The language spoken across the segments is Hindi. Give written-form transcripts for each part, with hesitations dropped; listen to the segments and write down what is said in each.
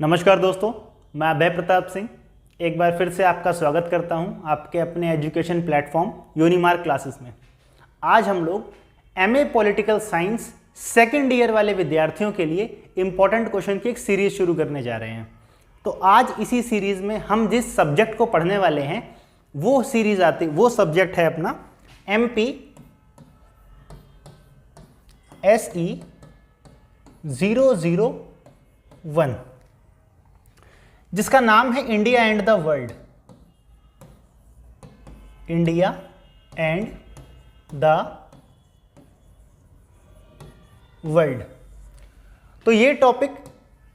नमस्कार दोस्तों, मैं अभय प्रताप सिंह एक बार फिर से आपका स्वागत करता हूं आपके अपने एजुकेशन प्लेटफॉर्म यूनिमार्क क्लासेस में। आज हम लोग MA political science second year वाले विद्यार्थियों के लिए इम्पॉर्टेंट क्वेश्चन की एक सीरीज शुरू करने जा रहे हैं। तो आज इसी सीरीज में हम जिस सब्जेक्ट को पढ़ने वाले हैं वो सब्जेक्ट है अपना MP SE 001, जिसका नाम है India and the world. India and the world. तो ये टॉपिक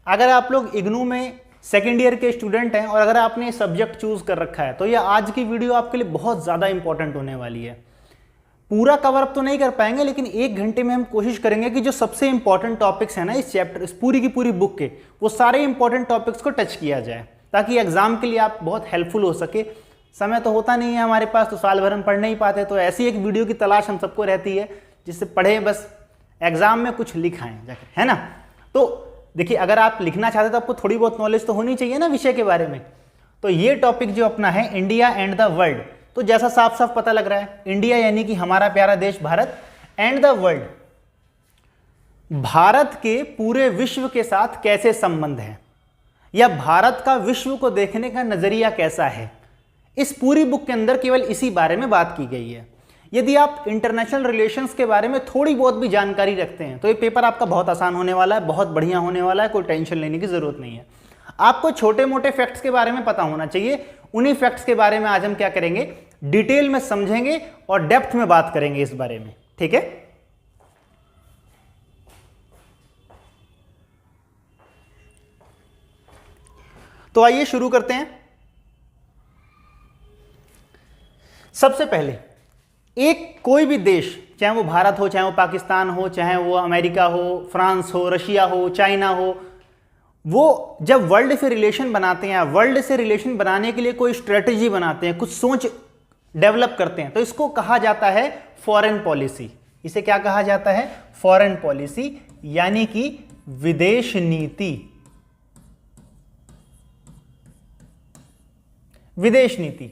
अगर आप लोग इग्नू में सेकेंड ईयर के स्टूडेंट हैं और अगर आपने सब्जेक्ट चूज कर रखा है तो ये आज की वीडियो आपके लिए बहुत ज़्यादा इंपॉर्टेंट होने वाली है। पूरा कवर अप तो नहीं कर पाएंगे, लेकिन 1 घंटे में हम कोशिश करेंगे कि जो सबसे इंपॉर्टेंट टॉपिक्स हैं ना इस चैप्टर, इस पूरी की पूरी बुक के, वो सारे इंपॉर्टेंट टॉपिक्स को टच किया जाए ताकि एग्जाम के लिए आप बहुत हेल्पफुल हो सके। समय तो होता नहीं है हमारे पास, तो साल भर हम पढ़ नहीं पाते, तो ऐसी एक वीडियो की तलाश हम सबको रहती है जिससे पढ़ें, बस एग्जाम में कुछ लिख आएँ जाकर, है ना। तो देखिए, अगर आप लिखना चाहते तो आपको थोड़ी बहुत नॉलेज तो होनी चाहिए ना विषय के बारे में। तो ये टॉपिक जो अपना है इंडिया एंड द वर्ल्ड, तो जैसा साफ साफ पता लग रहा है, इंडिया यानी कि हमारा प्यारा देश Bharat, and the world, Bharat के पूरे विश्व के साथ कैसे संबंध है या भारत का विश्व को देखने का नजरिया कैसा है। इस पूरी बुक के अंदर केवल इसी बारे में बात की गई है। यदि आप इंटरनेशनल रिलेशंस के बारे में थोड़ी बहुत भी जानकारी रखते हैं तो ये पेपर आपका बहुत आसान होने वाला है, बहुत बढ़िया होने वाला है, कोई टेंशन लेने की जरूरत नहीं है। आपको छोटे मोटे फैक्ट्स के बारे में पता होना चाहिए। उन्हीं फैक्ट्स के बारे में आज हम क्या करेंगे, डिटेल में समझेंगे और डेप्थ में बात करेंगे इस बारे में, ठीक है। तो आइए शुरू करते हैं। सबसे पहले कोई भी देश, चाहे वो भारत हो, चाहे वो पाकिस्तान हो, चाहे वो अमेरिका हो, फ्रांस हो, रशिया हो, चाइना हो, वो जब वर्ल्ड से रिलेशन बनाते हैं, वर्ल्ड से रिलेशन बनाने के लिए कोई स्ट्रेटजी बनाते हैं, कुछ सोच डेवलप करते हैं, तो इसको कहा जाता है फॉरेन पॉलिसी। इसे क्या कहा जाता है? फॉरेन पॉलिसी, यानी कि विदेश नीति। विदेश नीति,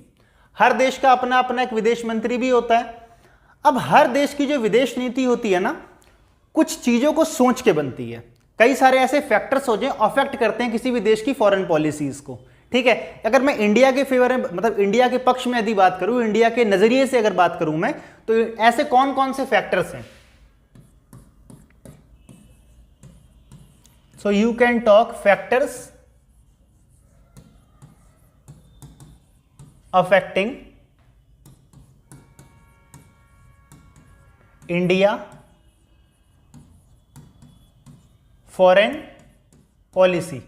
हर देश का अपना अपना एक विदेश मंत्री भी होता है। अब हर देश की जो विदेश नीति होती है ना, कुछ चीजों को सोच के बनती है। कई सारे ऐसे फैक्टर्स हो जो अफेक्ट करते हैं किसी भी देश की फॉरेन पॉलिसीज को, ठीक है। अगर मैं इंडिया के फेवर में, मतलब इंडिया के पक्ष में यदि बात करूं, इंडिया के नजरिए से अगर बात करूं मैं, तो ऐसे कौन कौन से फैक्टर्स हैं? So you can talk factors affecting India foreign policy.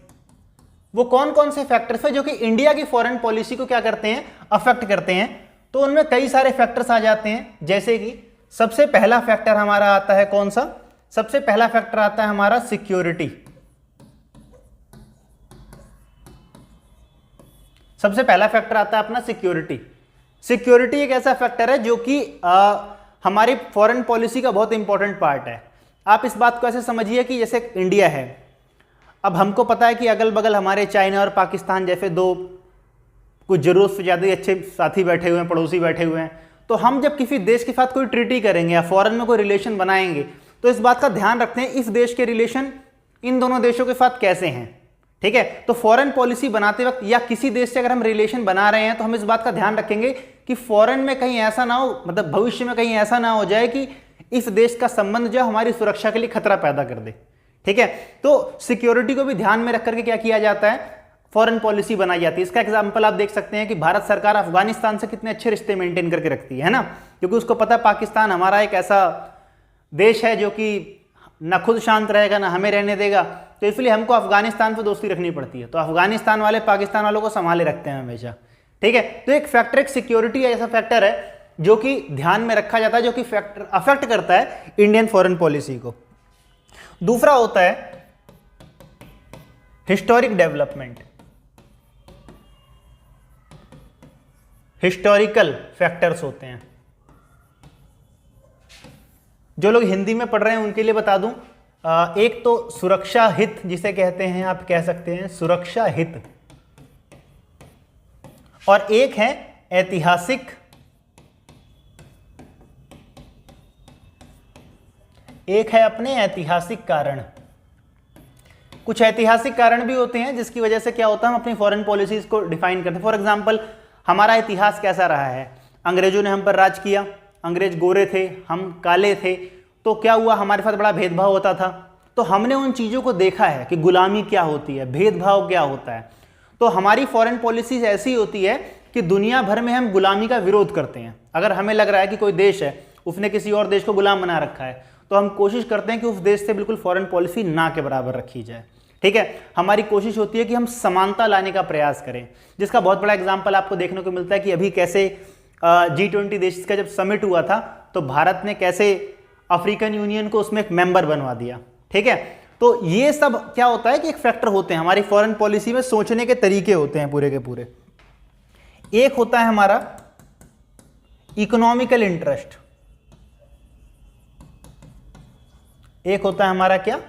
वो कौन कौन से फैक्टर्स है जो कि इंडिया की फॉरेन पॉलिसी को क्या करते हैं? अफेक्ट करते हैं। तो उनमें कई सारे फैक्टर्स आ जाते हैं, जैसे कि सबसे पहला फैक्टर हमारा आता है कौन सा? सबसे पहला फैक्टर आता है हमारा सिक्योरिटी। सबसे पहला फैक्टर आता है अपना सिक्योरिटी। सिक्योरिटी एक ऐसा फैक्टर है जो कि हमारी फॉरेन पॉलिसी का बहुत इंपॉर्टेंट पार्ट है। आप इस बात को ऐसे समझिए कि जैसे इंडिया है, अब हमको पता है कि अगल बगल हमारे चाइना और पाकिस्तान जैसे दो कुछ जरूरत से ज़्यादा अच्छे साथी बैठे हुए हैं, पड़ोसी बैठे हुए हैं। तो हम जब किसी देश के साथ कोई ट्रीटी करेंगे या फॉरेन में कोई रिलेशन बनाएंगे तो इस बात का ध्यान रखते हैं इस देश के रिलेशन इन दोनों देशों के साथ कैसे हैं, ठीक है। तो फॉरेन पॉलिसी बनाते वक्त या किसी देश से अगर हम रिलेशन बना रहे हैं तो हम इस बात का ध्यान रखेंगे कि फॉरेन में कहीं ऐसा ना हो, मतलब भविष्य में कहीं ऐसा ना हो जाए कि इस देश का संबंध जो हमारी सुरक्षा के लिए खतरा पैदा कर दे, ठीक है। तो सिक्योरिटी को भी ध्यान में रख करके क्या किया जाता है? फॉरेन पॉलिसी बनाई जाती है। इसका एग्जांपल आप देख सकते हैं कि भारत सरकार अफगानिस्तान से कितने अच्छे रिश्ते मेंटेन करके रखती है ना, क्योंकि उसको पता है पाकिस्तान हमारा एक ऐसा देश है जो कि ना खुद शांत रहेगा ना हमें रहने देगा, तो इसलिए हमको अफगानिस्तान पर दोस्ती रखनी पड़ती है। तो अफगानिस्तान वाले पाकिस्तान वालों को संभाले रखते हैं हमेशा, ठीक है। तो एक फैक्टर, एक सिक्योरिटी ऐसा फैक्टर है जो कि ध्यान में रखा जाता है, जो कि फैक्टर अफेक्ट करता है इंडियन फॉरेन पॉलिसी को। दूसरा होता है हिस्टोरिक डेवलपमेंट। हिस्टोरिकल फैक्टर्स होते हैं। जो लोग हिंदी में पढ़ रहे हैं उनके लिए बता दूं, एक तो सुरक्षा हित जिसे कहते हैं, आप कह सकते हैं सुरक्षा हित, और एक है ऐतिहासिक, एक है अपने ऐतिहासिक कारण। कुछ ऐतिहासिक कारण भी होते हैं जिसकी वजह से क्या होता है, हम अपनी फॉरेन पॉलिसीज को डिफाइन करते हैं। फॉर एग्जांपल, हमारा इतिहास कैसा रहा है, अंग्रेजों ने हम पर राज किया, अंग्रेज गोरे थे, हम काले थे, तो क्या हुआ, हमारे साथ बड़ा भेदभाव होता था। तो हमने उन चीज़ों को देखा है कि गुलामी क्या होती है, भेदभाव क्या होता है। तो हमारी फॉरेन पॉलिसीज ऐसी होती है कि दुनिया भर में हम गुलामी का विरोध करते हैं। अगर हमें लग रहा है कि कोई देश है, उसने किसी और देश को गुलाम बना रखा है, तो हम कोशिश करते हैं कि उस देश से बिल्कुल फॉरेन पॉलिसी ना के बराबर रखी जाए। ठीक है, हमारी कोशिश होती है कि हम समानता लाने का प्रयास करें, जिसका बहुत बड़ा एग्जाम्पल आपको देखने को मिलता है कि अभी कैसे G20 देश का जब समिट हुआ था, तो भारत ने कैसे अफ्रीकन यूनियन को उसमें एक मेंबर बनवा दिया। ठीक है, तो ये सब क्या होता है कि एक फैक्टर होते हैं हमारी फॉरेन पॉलिसी में, सोचने के तरीके होते हैं पूरे के पूरे। एक होता है हमारा इकोनॉमिकल इंटरेस्ट, एक होता है हमारा क्या,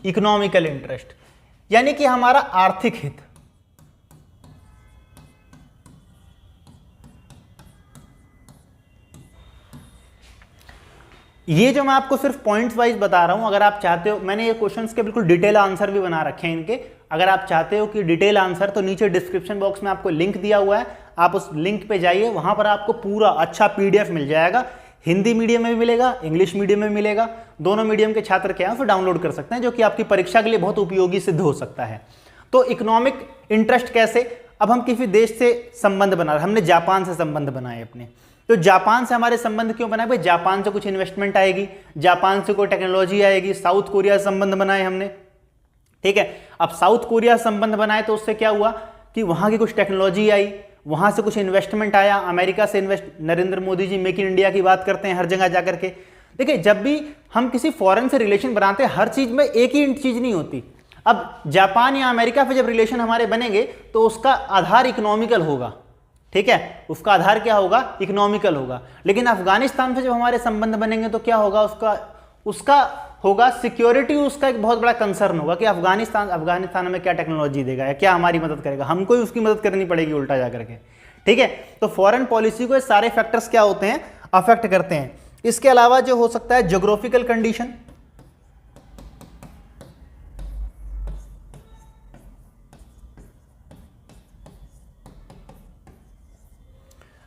इकोनॉमिकल इंटरेस्ट, यानी कि हमारा आर्थिक हित। ये जो मैं आपको सिर्फ पॉइंट्स वाइज बता रहा हूं, अगर आप चाहते हो, मैंने ये क्वेश्चंस के बिल्कुल डिटेल आंसर भी बना रखे हैं इनके, अगर आप चाहते हो कि डिटेल आंसर, तो नीचे डिस्क्रिप्शन बॉक्स में आपको लिंक दिया हुआ है, आप उस लिंक पे जाइए, वहां पर आपको पूरा अच्छा PDF मिल जाएगा। हिंदी मीडियम में भी मिलेगा, इंग्लिश मीडियम में मिलेगा, दोनों मीडियम के छात्र क्या है उसे डाउनलोड कर सकते हैं, जो कि आपकी परीक्षा के लिए बहुत उपयोगी सिद्ध हो सकता है। तो इकोनॉमिक इंटरेस्ट कैसे, अब हम किसी देश से संबंध बना रहे, हमने जापान से संबंध बनाए अपने, तो जापान से हमारे संबंध क्यों बनाए भाई, जापान से कुछ इन्वेस्टमेंट आएगी, जापान से कोई टेक्नोलॉजी आएगी। साउथ कोरिया से संबंध बनाए हमने, ठीक है, अब साउथ कोरिया से संबंध बनाए तो उससे क्या हुआ कि वहां की कुछ टेक्नोलॉजी आई, वहां से कुछ इन्वेस्टमेंट आया, अमेरिका से Narendra Modi ji make in India की बात करते हैं हर जगह जाकर के। देखिए, जब भी हम किसी फॉरेन से रिलेशन बनाते हैं, हर चीज में एक ही चीज नहीं होती। अब जापान या अमेरिका पे जब रिलेशन हमारे बनेंगे तो उसका आधार इकोनॉमिकल होगा, ठीक है, उसका आधार क्या होगा, इकोनॉमिकल होगा। लेकिन अफगानिस्तान से जब हमारे संबंध बनेंगे तो क्या होगा, उसका होगा सिक्योरिटी, उसका एक बहुत बड़ा कंसर्न होगा कि अफगानिस्तान में क्या टेक्नोलॉजी देगा या क्या हमारी मदद करेगा, हमको ही उसकी मदद करनी पड़ेगी उल्टा जाकर के। ठीक है, तो फॉरेन पॉलिसी को सारे फैक्टर्स क्या होते हैं, अफेक्ट करते हैं। इसके अलावा जो हो सकता है ज्योग्राफिकल कंडीशन,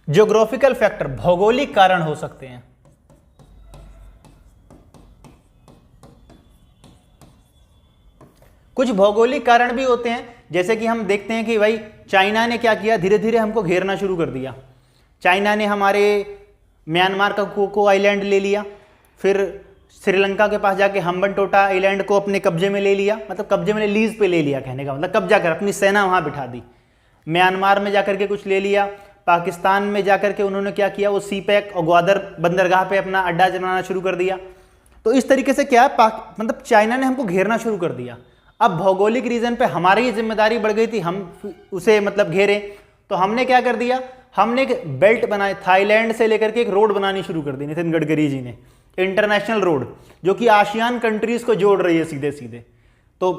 ज्योग्राफिकल फैक्टर भौगोलिक कारण हो सकते हैं। कुछ भौगोलिक कारण भी होते हैं, जैसे कि हम देखते हैं कि भाई चाइना ने क्या किया, धीरे धीरे हमको घेरना शुरू कर दिया। चाइना ने हमारे म्यांमार का कोको आइलैंड ले लिया, फिर श्रीलंका के पास जाके हम्बनटोटा आइलैंड को अपने कब्जे में ले लिया, मतलब कब्जे में लीज पे ले लिया, कहने का मतलब कब्जा कर, अपनी सेना वहां बिठा दी। म्यांमार में जाकर के कुछ ले लिया, पाकिस्तान में जाकर के उन्होंने क्या किया, वो सीपैक और ग्वादर बंदरगाह पे अपना अड्डा जमाना शुरू कर दिया। तो इस तरीके से क्या है, मतलब चाइना ने हमको घेरना शुरू कर दिया। अब भौगोलिक रीजन पे हमारी ये जिम्मेदारी बढ़ गई थी, हम उसे मतलब घेरे, तो हमने क्या कर दिया, हमने एक बेल्ट बनाई, थाईलैंड से लेकर के एक रोड बनानी शुरू कर दी नितिन गडकरी जी ने, इंटरनेशनल रोड, जो कि आसियान कंट्रीज को जोड़ रही है सीधे सीधे। तो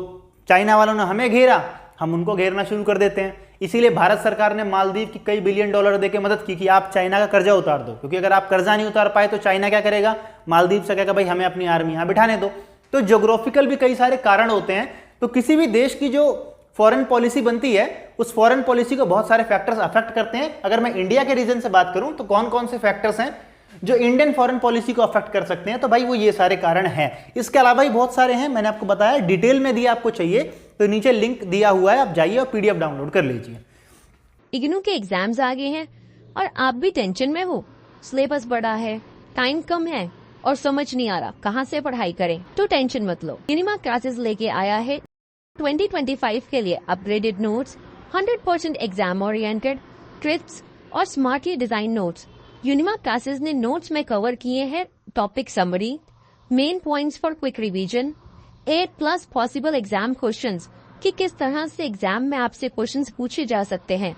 चाइना वालों ने हमें घेरा, हम उनको घेरना शुरू कर देते हैं। इसीलिए भारत सरकार ने मालदीव की कई बिलियन डॉलर देके मदद की कि आप चाइना का कर्जा उतार दो, क्योंकि अगर आप कर्जा नहीं उतार पाए तो चाइना क्या करेगा, मालदीव से कहेगा भाई हमें अपनी आर्मी यहाँ बिठाने दो। तो ज्योग्राफिकल भी कई सारे कारण होते हैं। तो किसी भी देश की जो फॉरेन पॉलिसी बनती है, उस फॉरेन पॉलिसी को बहुत सारे फैक्टर्स अफेक्ट करते हैं। अगर मैं इंडिया के रीजन से बात करूं तो कौन कौन से फैक्टर्स हैं जो इंडियन फॉरेन पॉलिसी को अफेक्ट कर सकते हैं, तो भाई वो ये सारे कारण हैं। इसके अलावा भी बहुत सारे हैं, मैंने आपको बताया, डिटेल में दिया, आपको चाहिए तो नीचे लिंक दिया हुआ है, आप जाइए और PDF डाउनलोड कर लीजिए। इग्नू के एग्जाम्स आ गए हैं और आप भी टेंशन में हो, सिलेबस बड़ा है, टाइम कम है और समझ नहीं आ रहा कहाँ से पढ़ाई करें, तो टेंशन मत लो। यूनिमा क्लासेस लेके आया है 2025 के लिए upgraded notes, 100% exam oriented trips और स्मार्टली डिजाइन नोट्स। यूनिमा क्लासेस ने नोट्स में कवर किए हैं topic summary, main points for quick revision, 8+ possible exam questions कि किस तरह से एग्जाम में आपसे क्वेश्चंस पूछे जा सकते हैं,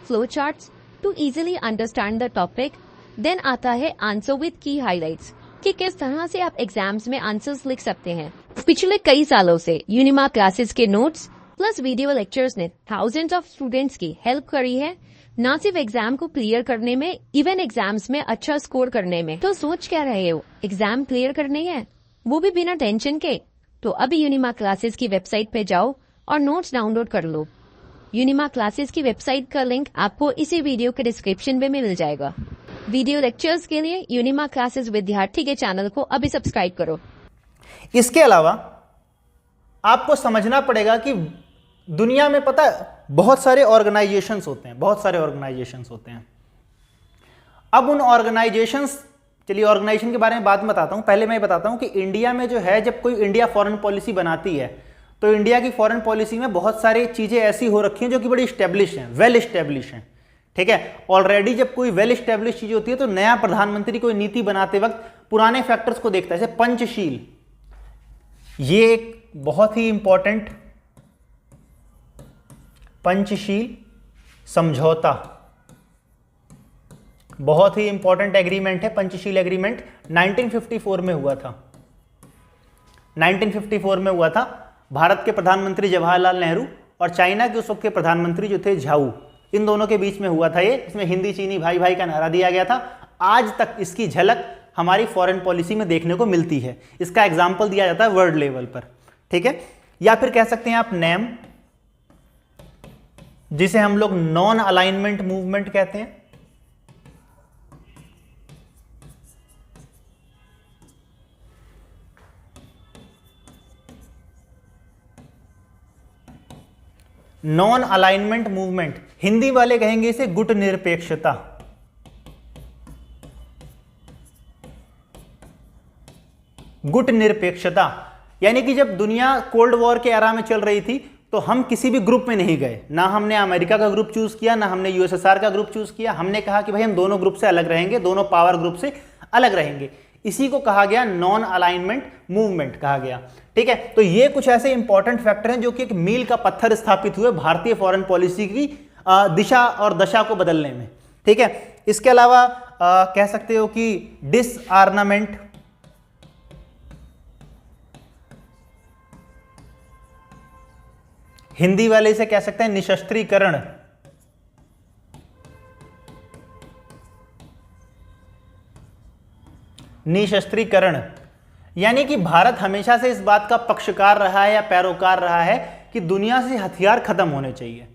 flow charts to easily understand the topic, then आता है आंसर विद की हाइलाइट्स कि किस तरह से आप एग्जाम्स में आंसर्स लिख सकते हैं। पिछले कई सालों से यूनिमा क्लासेस के नोट्स प्लस वीडियो लेक्चर्स ने थाउजेंड्स ऑफ स्टूडेंट्स की हेल्प करी है, ना सिर्फ एग्जाम को क्लियर करने में, इवन एग्जाम्स में अच्छा स्कोर करने में। तो सोच क्या रहे हो, एग्जाम क्लियर करने हैं, वो भी बिना टेंशन के? तो अभी यूनिमा क्लासेस की वेबसाइट पे जाओ और नोट्स डाउनलोड कर लो। यूनिमा क्लासेस की वेबसाइट का लिंक आपको इसी वीडियो के डिस्क्रिप्शन में मिल जाएगा। वीडियो लेक्चर्स के लिए यूनिमा क्लासेस विद्यार्थी के चैनल को अभी सब्सक्राइब करो। इसके अलावा आपको समझना पड़ेगा कि दुनिया में पता बहुत सारे ऑर्गेनाइजेशंस होते हैं, बहुत सारे ऑर्गेनाइजेशंस होते हैं। अब उन ऑर्गेनाइजेशंस, चलिए ऑर्गेनाइजेशन के बारे में बाद में बताता हूं, पहले मैं बताता हूं कि इंडिया में जो है, जब कोई इंडिया फॉरेन पॉलिसी बनाती है तो इंडिया की फॉरेन पॉलिसी में बहुत सारी चीजें ऐसी हो रखी हैं जो कि बड़ी स्टैब्लिश हैं, वेल स्टैब्लिश हैं। ठीक है, ऑलरेडी जब कोई वेल स्टैब्लिश चीज होती है तो नया प्रधानमंत्री कोई नीति बनाते वक्त पुराने फैक्टर्स को देखता है। जैसे पंचशील, ये एक बहुत ही इंपॉर्टेंट पंचशील समझौता, बहुत ही इंपॉर्टेंट एग्रीमेंट है। पंचशील एग्रीमेंट 1954 में हुआ था। 1954 में हुआ था। भारत के प्रधानमंत्री जवाहरलाल नेहरू और चाइना के उस वक्त के प्रधानमंत्री जो थे झाऊ, इन दोनों के बीच में हुआ था ये। इसमें हिंदी चीनी भाई भाई का नारा दिया गया था। आज तक इसकी झलक हमारी फॉरेन पॉलिसी में देखने को मिलती है। इसका एग्जाम्पल दिया जाता है वर्ल्ड लेवल पर। ठीक है, या फिर कह सकते हैं आप नेम, जिसे हम लोग नॉन अलाइनमेंट मूवमेंट कहते हैं। नॉन अलाइनमेंट मूवमेंट, हिंदी वाले कहेंगे इसे गुट निरपेक्षता। गुट निरपेक्षता यानी कि जब दुनिया कोल्ड वॉर के एरा में चल रही थी तो हम किसी भी ग्रुप में नहीं गए, ना हमने अमेरिका का ग्रुप चूज किया, ना हमने यूएसएसआर का ग्रुप चूज किया। हमने कहा कि भाई हम दोनों ग्रुप से अलग रहेंगे, दोनों पावर ग्रुप से अलग रहेंगे। इसी को कहा गया नॉन अलाइनमेंट मूवमेंट कहा गया। ठीक है, तो ये कुछ ऐसे इंपॉर्टेंट फैक्टर हैं जो कि एक मील का पत्थर स्थापित हुए भारतीय फॉरेन पॉलिसी की दिशा और दशा को बदलने में। ठीक है, इसके अलावा कह सकते हो कि डिसआर्मामेंट, हिंदी वाले इसे कह सकते हैं निशस्त्रीकरण। निशस्त्रीकरण यानी कि भारत हमेशा से इस बात का पक्षकार रहा है या पैरोकार रहा है कि दुनिया से हथियार खत्म होने चाहिए,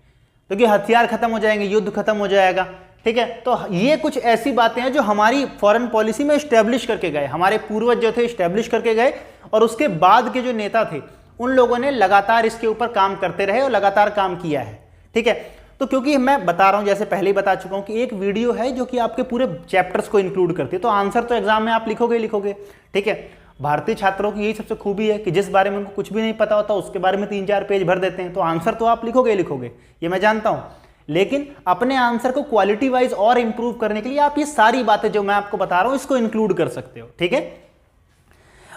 क्योंकि हथियार खत्म हो जाएंगे, युद्ध खत्म हो जाएगा। ठीक है, तो ये कुछ ऐसी बातें हैं जो हमारी फॉरेन पॉलिसी में स्टैब्लिश करके गए, हमारे पूर्वज जो थे स्टैब्लिश करके गए, और उसके बाद के जो नेता थे उन लोगों ने लगातार इसके ऊपर काम करते रहे और लगातार काम किया है। ठीक है, तो क्योंकि मैं बता रहा हूं, जैसे पहले ही बता चुका हूं कि एक वीडियो है जो कि आपके पूरे चैप्टर्स को इंक्लूड करती है, तो आंसर तो एग्जाम में आप लिखोगे ही लिखोगे। ठीक है, भारतीय छात्रों की यही सबसे खूबी है कि जिस बारे में उनको कुछ भी नहीं पता होता उसके बारे में 3-4 पेज भर देते हैं, तो आंसर तो आप लिखोगे ही लिखोगे, ये मैं जानता हूं। लेकिन अपने आंसर को क्वालिटी वाइज और इंप्रूव करने के लिए आप ये सारी बातें जो मैं आपको बता रहा हूं इसको इंक्लूड कर सकते हो। ठीक है,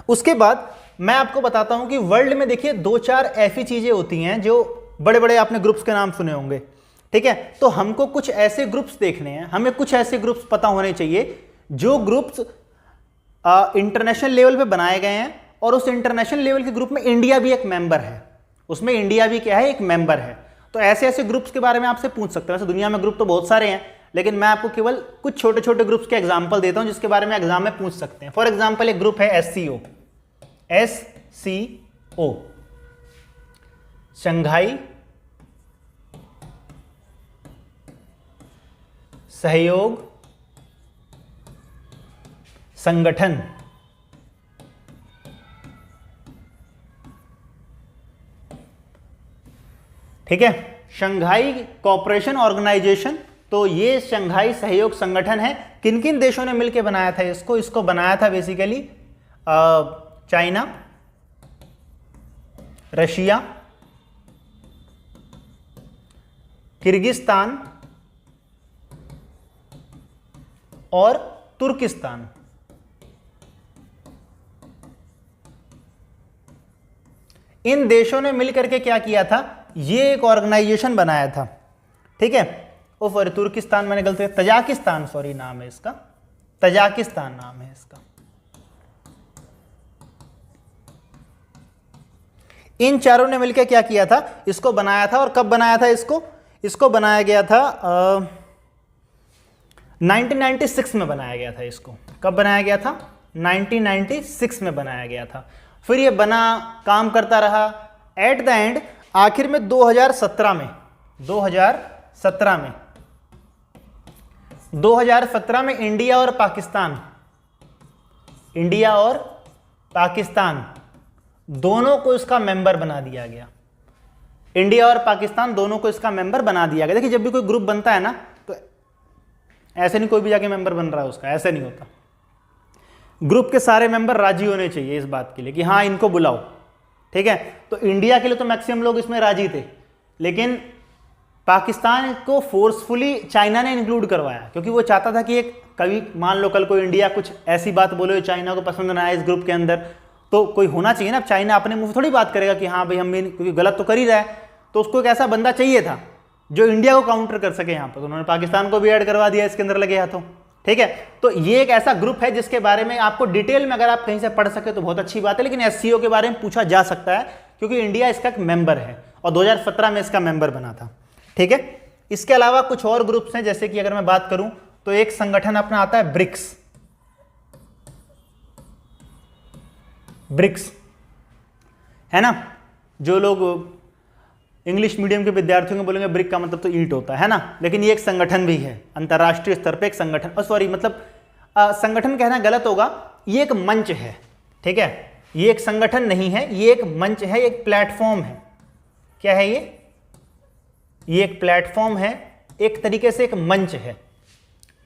उसके बाद मैं आपको बताता हूं कि वर्ल्ड में देखिए 2-4 ऐसी चीजें होती हैं जो बड़े बड़े आपने ग्रुप्स के नाम सुने होंगे। ठीक है, तो हमको कुछ ऐसे ग्रुप्स देखने हैं, हमें कुछ ऐसे ग्रुप्स पता होने चाहिए जो ग्रुप्स इंटरनेशनल लेवल पे बनाए गए हैं, और उस इंटरनेशनल लेवल के ग्रुप में इंडिया भी एक मेंबर है, उसमें इंडिया भी क्या है, एक मेंबर है। तो ऐसे ऐसे ग्रुप्स के बारे में आपसे पूछ सकते हैं। वैसे दुनिया में ग्रुप तो बहुत सारे हैं, लेकिन मैं आपको केवल कुछ छोटे छोटे ग्रुप्स के एग्जाम्पल देता हूं जिसके बारे में एग्जाम में पूछ सकते हैं। फॉर एग्जाम्पल एक ग्रुप है SCO, SCO, शंघाई सहयोग संगठन। ठीक है, शंघाई कोऑपरेशन ऑर्गेनाइजेशन, तो ये शंघाई सहयोग संगठन है। किन किन देशों ने मिलकर बनाया था इसको बनाया था बेसिकली चाइना, रशिया, किर्गिस्तान और तुर्किस्तान। इन देशों ने मिलकर के क्या किया था, ये एक ऑर्गेनाइजेशन बनाया था। ठीक है, ओ सॉरी तुर्किस्तान मैंने गलती, तजाकिस्तान सॉरी नाम है इसका, तजाकिस्तान नाम है इसका। इन चारों ने मिलकर क्या किया था, इसको बनाया था। और कब बनाया था इसको बनाया गया था 1996 में बनाया गया था। इसको कब बनाया गया था, 1996 में बनाया गया था। फिर ये बना, काम करता रहा, एट द एंड आखिर में 2017 में इंडिया और पाकिस्तान दोनों को इसका मेंबर बना दिया गया। इंडिया और पाकिस्तान दोनों को इसका मेंबर बना दिया गया। देखिए, जब भी कोई ग्रुप बनता है ना, तो ऐसे नहीं कोई भी जाके मेंबर बन रहा है उसका, ऐसे नहीं होता। ग्रुप के सारे मेंबर राजी होने चाहिए इस बात के लिए कि हाँ इनको बुलाओ, ठीक है। तो इंडिया के लिए तो मैक्सिमम लोग इसमें राजी थे, लेकिन पाकिस्तान को फोर्सफुली चाइना ने इंक्लूड करवाया, क्योंकि वो चाहता था कि एक कभी मान लो कल कोई इंडिया कुछ ऐसी बात बोले जो चाइना को पसंद ना आए इस ग्रुप के अंदर, तो कोई होना चाहिए ना। चाइना अपने मुंह थोड़ी बात करेगा कि हाँ भाई हम भी, क्योंकि गलत तो कर ही रहा है, तो उसको एक ऐसा बंदा चाहिए था जो इंडिया को काउंटर कर सके यहाँ पर। तो उन्होंने पाकिस्तान को भी ऐड करवा दिया इसके अंदर लगे हाथों, ठीक है। तो ये एक ऐसा ग्रुप है जिसके बारे में आपको डिटेल में अगर आप कहीं से पढ़ सके तो बहुत अच्छी बात है, लेकिन एससीओ के बारे में पूछा जा सकता है क्योंकि इंडिया इसका एक मेंबर है और 2017 में इसका मेंबर बना था, ठीक है। इसके अलावा कुछ और ग्रुप्स हैं, जैसे कि अगर मैं बात करूं तो एक संगठन अपना आता है ब्रिक्स, है ना। जो लोग इंग्लिश मीडियम के विद्यार्थियों को बोलेंगे ब्रिक का मतलब तो ईंट होता है ना, लेकिन ये एक संगठन भी है अंतर्राष्ट्रीय स्तर पे, एक संगठन, सॉरी मतलब संगठन कहना गलत होगा, ये एक मंच है, ठीक है। ये एक संगठन नहीं है, ये एक मंच है, एक प्लेटफॉर्म है। क्या है ये एक प्लेटफॉर्म है, एक तरीके से एक मंच है,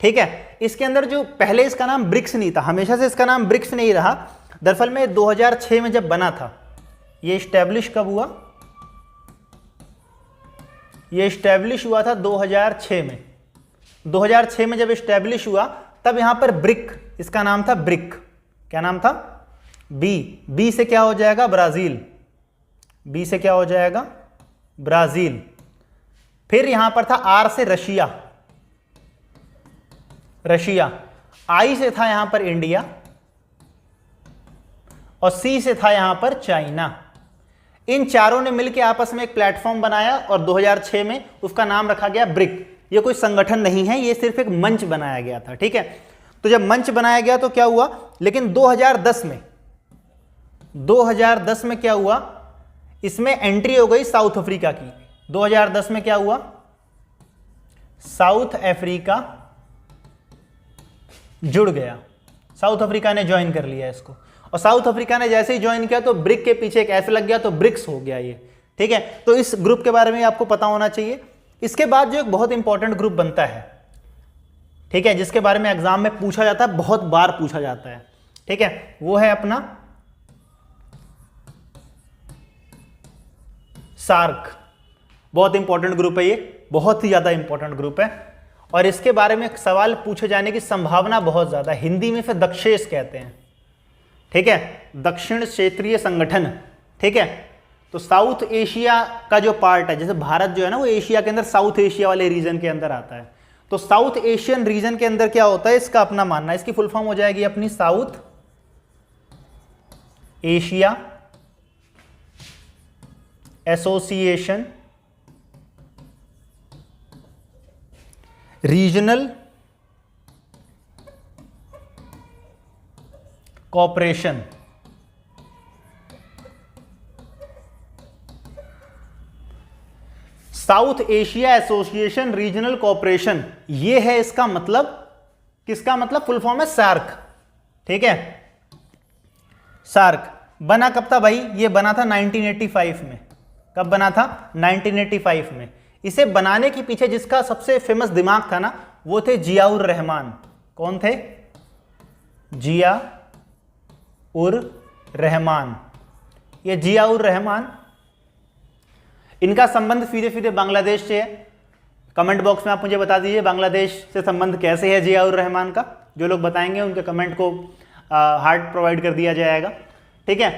ठीक है। इसके अंदर जो पहले इसका नाम ब्रिक्स नहीं था, हमेशा से इसका नाम ब्रिक्स नहीं रहा। दरअसल में 2006 में जब बना था, ये स्टैब्लिश कब हुआ, ये स्टैब्लिश हुआ था 2006 में। 2006 में जब स्टैब्लिश हुआ तब यहां पर ब्रिक, इसका नाम था ब्रिक। क्या नाम था, बी से क्या हो जाएगा, ब्राजील, बी से क्या हो जाएगा, ब्राजील। फिर यहां पर था आर से रशिया, आई से था यहां पर इंडिया, और सी से था यहां पर चाइना। इन चारों ने मिलकर आपस में एक प्लेटफॉर्म बनाया और 2006 में उसका नाम रखा गया ब्रिक। ये कोई संगठन नहीं है, ये सिर्फ एक मंच बनाया गया था, ठीक है। तो जब मंच बनाया गया तो क्या हुआ, लेकिन 2010 में क्या हुआ, इसमें एंट्री हो गई साउथ अफ्रीका की। 2010 में क्या हुआ, साउथ अफ्रीका जुड़ गया, साउथ अफ्रीका ने ज्वाइन कर लिया इसको। और साउथ अफ्रीका ने जैसे ही ज्वाइन किया तो ब्रिक के पीछे एक ऐसे लग गया, तो ब्रिक्स हो गया ये, ठीक है। तो इस ग्रुप के बारे में आपको पता होना चाहिए। इसके बाद जो एक बहुत इंपॉर्टेंट ग्रुप बनता है, ठीक है, जिसके बारे में एग्जाम में पूछा जाता है, बहुत बार पूछा जाता है, ठीक है, वो है अपना सार्क। बहुत इंपॉर्टेंट ग्रुप है ये, बहुत ही ज्यादा इंपॉर्टेंट ग्रुप है, और इसके बारे में सवाल पूछे जाने की संभावना बहुत ज्यादा है। हिंदी में इसे दक्षेश कहते हैं, ठीक है, दक्षिण क्षेत्रीय संगठन, ठीक है। तो साउथ एशिया का जो पार्ट है, जैसे भारत जो है ना वो एशिया के अंदर साउथ एशिया वाले रीजन के अंदर आता है, तो साउथ एशियन रीजन के अंदर क्या होता है, इसका अपना मानना है। इसकी फुल फॉर्म हो जाएगी अपनी South Asia Association Regional Cooperation. South Asia Association Regional Cooperation, ये है इसका मतलब। किसका मतलब, फुल फॉर्म है सार्क, ठीक है। सार्क बना कब था भाई, ये बना था 1985 में। कब बना था, 1985 में। इसे बनाने के पीछे जिसका सबसे फेमस दिमाग था ना, वो थे जियाउर रहमान। कौन थे, जिया उर रहमान। ये जियाउर रहमान, इनका संबंध सीधे सीधे बांग्लादेश से है। कमेंट बॉक्स में आप मुझे बता दीजिए बांग्लादेश से संबंध कैसे है जियाउर रहमान का। जो लोग बताएंगे उनके कमेंट को हार्ट प्रोवाइड कर दिया जाएगा, ठीक है।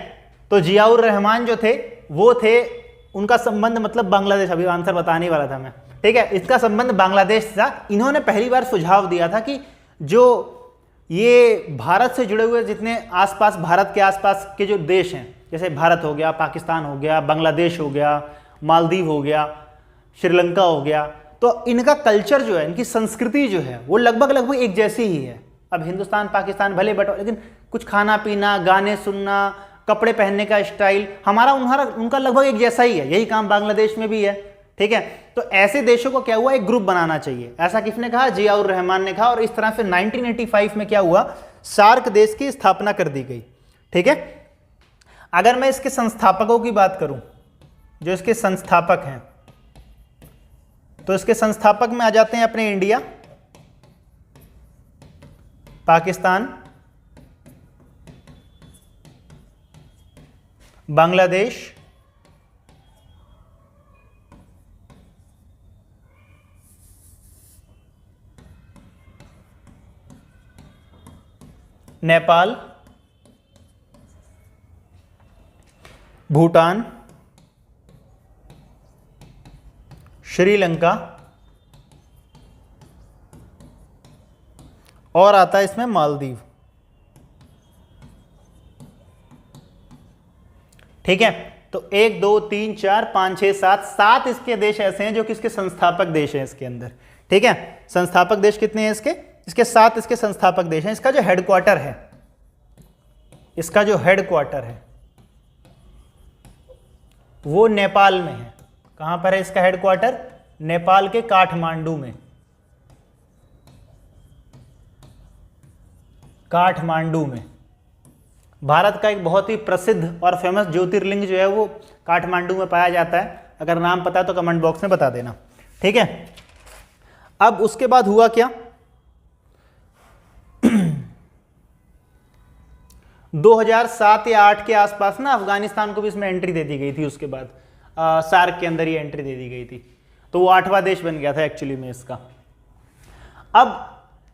तो जियाउर रहमान जो थे वो थे, उनका संबंध मतलब बांग्लादेश, अभी आंसर बताने वाला था मैं, ठीक है। इसका संबंध बांग्लादेश से था। इन्होंने पहली बार सुझाव दिया था कि जो ये भारत से जुड़े हुए जितने आसपास, भारत के आसपास के जो देश हैं, जैसे भारत हो गया, पाकिस्तान हो गया, बांग्लादेश हो गया, मालदीव हो गया, श्रीलंका हो गया, तो इनका कल्चर जो है, इनकी संस्कृति जो है वो लगभग लगभग एक जैसी ही है। अब हिंदुस्तान पाकिस्तान भले बटो, लेकिन कुछ खाना पीना, गाने सुनना, कपड़े पहनने का स्टाइल हमारा उनका लगभग एक जैसा ही है। यही काम बांग्लादेश में भी है, ठीक है। तो ऐसे देशों को क्या हुआ, एक ग्रुप बनाना चाहिए, ऐसा किसने कहा, जियाउर रहमान ने कहा। और इस तरह से 1985 में क्या हुआ, सार्क देश की स्थापना कर दी गई, ठीक है। अगर मैं इसके संस्थापकों की बात करूं, जो इसके संस्थापक हैं, तो इसके संस्थापक में आ जाते हैं अपने इंडिया, पाकिस्तान, बांग्लादेश, नेपाल, भूटान, श्रीलंका, और आता है इसमें मालदीव, ठीक है। तो 1 2 3 4 5 6 7 इसके देश ऐसे हैं जो कि इसके संस्थापक देश हैं इसके अंदर, ठीक है। संस्थापक देश कितने हैं इसके 7 इसके संस्थापक देश हैं। इसका जो हेडक्वार्टर है, वो नेपाल में है। कहां पर है इसका हेडक्वार्टर, नेपाल के काठमांडू में, भारत का एक बहुत ही प्रसिद्ध और फेमस ज्योतिर्लिंग जो है वो काठमांडू में पाया जाता है। अगर नाम पता है तो कमेंट बॉक्स में बता देना, ठीक है। अब उसके बाद हुआ क्या, 2007 या 8 के आसपास ना अफगानिस्तान को भी इसमें एंट्री दे दी गई थी। उसके बाद सार्क के अंदर ही एंट्री दे दी गई थी, तो वो 8वां देश बन गया था एक्चुअली में इसका। अब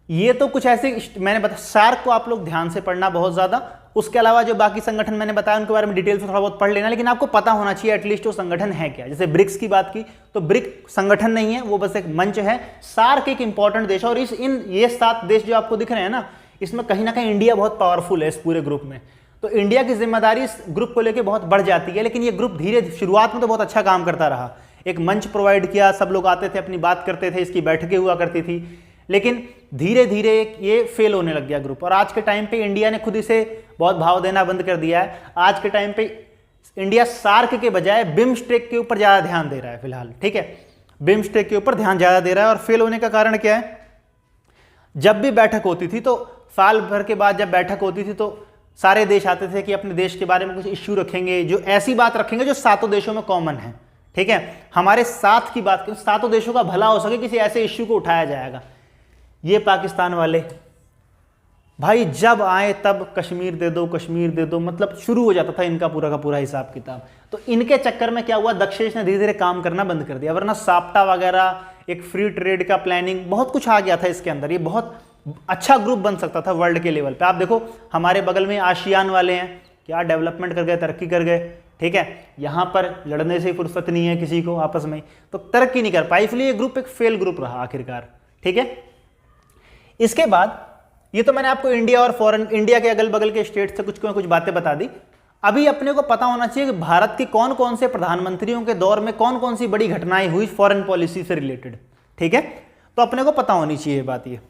ये तो कुछ ऐसे मैंने बताया, सार्क को आप लोग ध्यान से पढ़ना बहुत ज़्यादा। उसके अलावा जो बाकी संगठन मैंने बताया उनके बारे में डिटेल से थोड़ा बहुत पढ़ लेना, लेकिन आपको पता होना चाहिए एटलीस्ट वो संगठन है क्या। जैसे ब्रिक्स की बात की तो ब्रिक संगठन नहीं है, वो बस एक मंच है। सार्क एक इंपॉर्टेंट देश है, और ये 7 देश जो आपको दिख रहे हैं ना, इसमें कहीं ना कहीं इंडिया बहुत पावरफुल है इस पूरे ग्रुप में। तो इंडिया की जिम्मेदारी इस ग्रुप को लेकर बहुत बढ़ जाती है। लेकिन ये ग्रुप धीरे शुरुआत में तो बहुत अच्छा काम करता रहा, एक मंच प्रोवाइड किया, सब लोग आते थे, अपनी बात करते थे, इसकी बैठकें हुआ करती थी। लेकिन धीरे धीरे ये फेल होने लग गया ग्रुप, और आज के टाइम पे इंडिया ने खुद इसे बहुत भाव देना बंद कर दिया है। आज के टाइम पे इंडिया सार्क के बजाय बिम्स्टेक के ऊपर ज़्यादा ध्यान दे रहा है फिलहाल, ठीक है। बिम्स्टेक के ऊपर ध्यान ज़्यादा दे रहा है। और फेल होने का कारण क्या है, जब भी बैठक होती थी तो साल भर के बाद जब बैठक होती थी तो सारे देश आते थे कि अपने देश के बारे में कुछ इश्यू रखेंगे, जो ऐसी बात रखेंगे जो 7 देशों में कॉमन है, ठीक है। हमारे साथ की बात, 7 देशों का भला हो सके, किसी ऐसे इश्यू को उठाया जाएगा। ये पाकिस्तान वाले भाई जब आए तब कश्मीर दे दो, कश्मीर दे दो, मतलब शुरू हो जाता था इनका पूरा का पूरा हिसाब किताब। तो इनके चक्कर में क्या हुआ, दक्षेश ने धीरे धीरे काम करना बंद कर दिया। वरना साप्टा वगैरह, एक फ्री ट्रेड का प्लानिंग, बहुत कुछ आ गया था इसके अंदर। ये बहुत अच्छा ग्रुप बन सकता था वर्ल्ड के लेवल पे। आप देखो हमारे बगल में आशियान वाले हैं, क्या डेवलपमेंट कर गए, तरक्की कर गए, ठीक है। यहाँ पर लड़ने से फुर्सत नहीं है किसी को आपस में, तो तरक्की नहीं कर पाई, इसलिए ये ग्रुप एक फेल ग्रुप रहा आखिरकार, ठीक है। इसके बाद ये तो मैंने आपको इंडिया और इंडिया के अगल बगल के स्टेट से कुछ बातें बता दी। अभी अपने को पता होना चाहिए कि भारत के कौन कौन से प्रधानमंत्रियों के दौर में कौन कौन सी बड़ी घटनाएं हुई फॉरेन पॉलिसी से रिलेटेड, ठीक है। तो अपने को पता होनी चाहिए बात ये।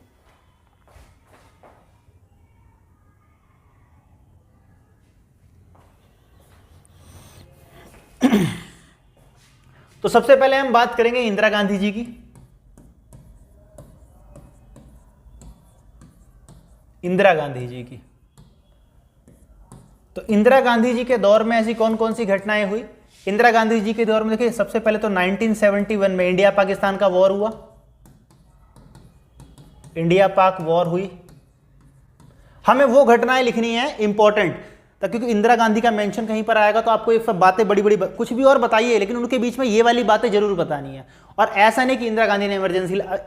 तो सबसे पहले हम बात करेंगे इंदिरा गांधी जी की। इंदिरा गांधी जी की, तो इंदिरा गांधी जी के दौर में ऐसी कौन कौन सी घटनाएं हुई। इंदिरा गांधी जी के दौर में देखिए, सबसे पहले तो 1971 में इंडिया पाकिस्तान का वॉर हुआ, इंडिया पाक वॉर हुई। हमें वो घटनाएं लिखनी है इंपॉर्टेंट, क्योंकि इंदिरा गांधी का मेंशन कहीं पर आएगा तो आपको ये सब बातें बड़ी बड़ी कुछ भी और बताइए, लेकिन उनके बीच में ये वाली बातें जरूर बतानी है। और ऐसा नहीं कि इंदिरा गांधी ने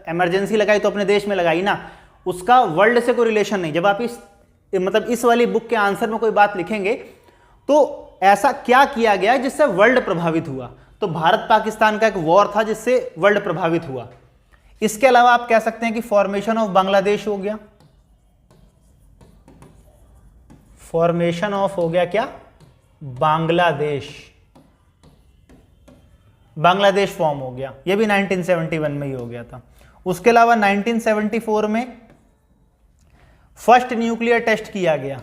इमरजेंसी लगाई तो अपने देश में लगाई ना, उसका वर्ल्ड से कोई रिलेशन नहीं। जब आप इस वाली बुक के आंसर में कोई बात लिखेंगे तो ऐसा क्या किया गया जिससे वर्ल्ड प्रभावित हुआ, तो भारत पाकिस्तान का एक वॉर था जिससे वर्ल्ड प्रभावित हुआ। इसके अलावा आप कह सकते हैं कि फॉर्मेशन ऑफ बांग्लादेश हो गया, फॉर्मेशन ऑफ हो गया क्या, बांग्लादेश, बांग्लादेश फॉर्म हो गया, ये भी 1971 में ही हो गया था। उसके अलावा 1974 में फर्स्ट न्यूक्लियर टेस्ट किया गया,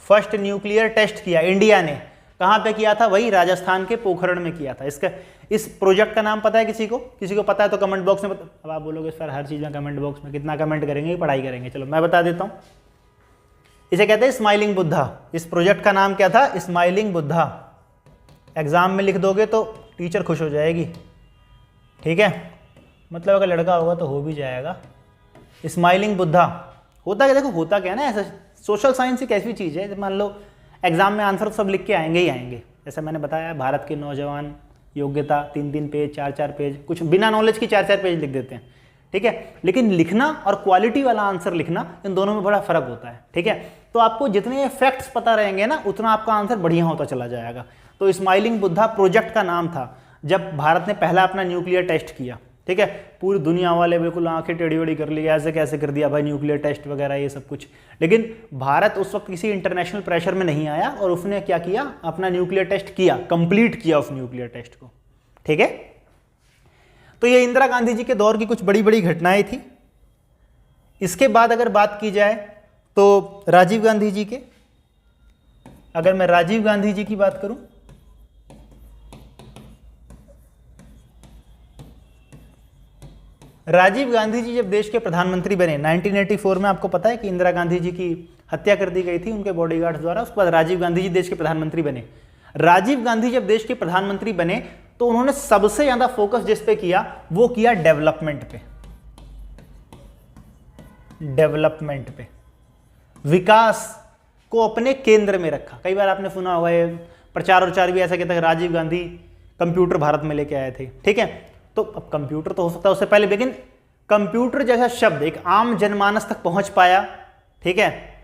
फर्स्ट न्यूक्लियर टेस्ट किया इंडिया ने, कहां पे किया था? वही राजस्थान के पोखरण में किया था। इसका, इस प्रोजेक्ट का नाम पता है किसी को? किसी को पता है तो कमेंट बॉक्स में अब आप बोलोगे सर हर चीज में कमेंट बॉक्स में कितना कमेंट करेंगे, पढ़ाई करेंगे, चलो मैं बता देता हूं। इसे कहते हैं स्माइलिंग बुद्धा। इस प्रोजेक्ट का नाम क्या था? स्माइलिंग बुद्धा। एग्जाम में लिख दोगे तो टीचर खुश हो जाएगी, ठीक है, मतलब अगर लड़का होगा तो हो भी जाएगा। स्माइलिंग बुद्धा होता क्या? देखो होता क्या है ना, ऐसा सोशल साइंस एक ऐसी चीज़ है, मान लो एग्जाम में आंसर सब लिख के आएंगे ही आएंगे। जैसे मैंने बताया भारत के नौजवान योग्यता 3-3 पेज 4-4 पेज, कुछ बिना नॉलेज की 4-4 पेज लिख देते हैं, ठीक है। लेकिन लिखना और क्वालिटी वाला आंसर लिखना, इन दोनों में बड़ा फर्क होता है, ठीक है। तो आपको जितने फैक्ट्स पता रहेंगे ना, उतना आपका आंसर बढ़िया होता चला जाएगा। तो स्माइलिंग बुद्धा प्रोजेक्ट का नाम था जब भारत ने पहला अपना न्यूक्लियर टेस्ट किया, ठीक है। पूरी दुनिया वाले बिल्कुल आंखें टेढ़ी वेढ़ी कर ली, ऐसे कैसे कर दिया भाई न्यूक्लियर टेस्ट वगैरह ये सब कुछ। लेकिन भारत उस वक्त किसी इंटरनेशनल प्रेशर में नहीं आया और उसने क्या किया? अपना न्यूक्लियर टेस्ट किया, कंप्लीट किया उस न्यूक्लियर टेस्ट को, ठीक है। तो ये इंदिरा गांधी जी के दौर की कुछ बड़ी बड़ी घटनाएं थी। इसके बाद अगर बात की जाए तो राजीव गांधी जी के, अगर मैं राजीव गांधी जी की बात करूं, राजीव गांधी जी जब देश के प्रधानमंत्री बने 1984 में, आपको पता है कि इंदिरा गांधी जी की हत्या कर दी गई थी उनके बॉडीगार्ड्स द्वारा। उसके बाद राजीव गांधी जी देश के प्रधानमंत्री बने। राजीव गांधी जब देश के प्रधानमंत्री बने तो उन्होंने सबसे ज्यादा फोकस जिस पे किया वो किया डेवलपमेंट पे, डेवलपमेंट पे, विकास को अपने केंद्र में रखा। कई बार आपने सुना होगा ये प्रचार भी ऐसा कहता है राजीव गांधी कंप्यूटर भारत में लेके आए थे, ठीक है। तो अब कंप्यूटर तो हो सकता है उससे पहले, लेकिन कंप्यूटर जैसा शब्द एक आम जनमानस तक पहुंच पाया, ठीक है,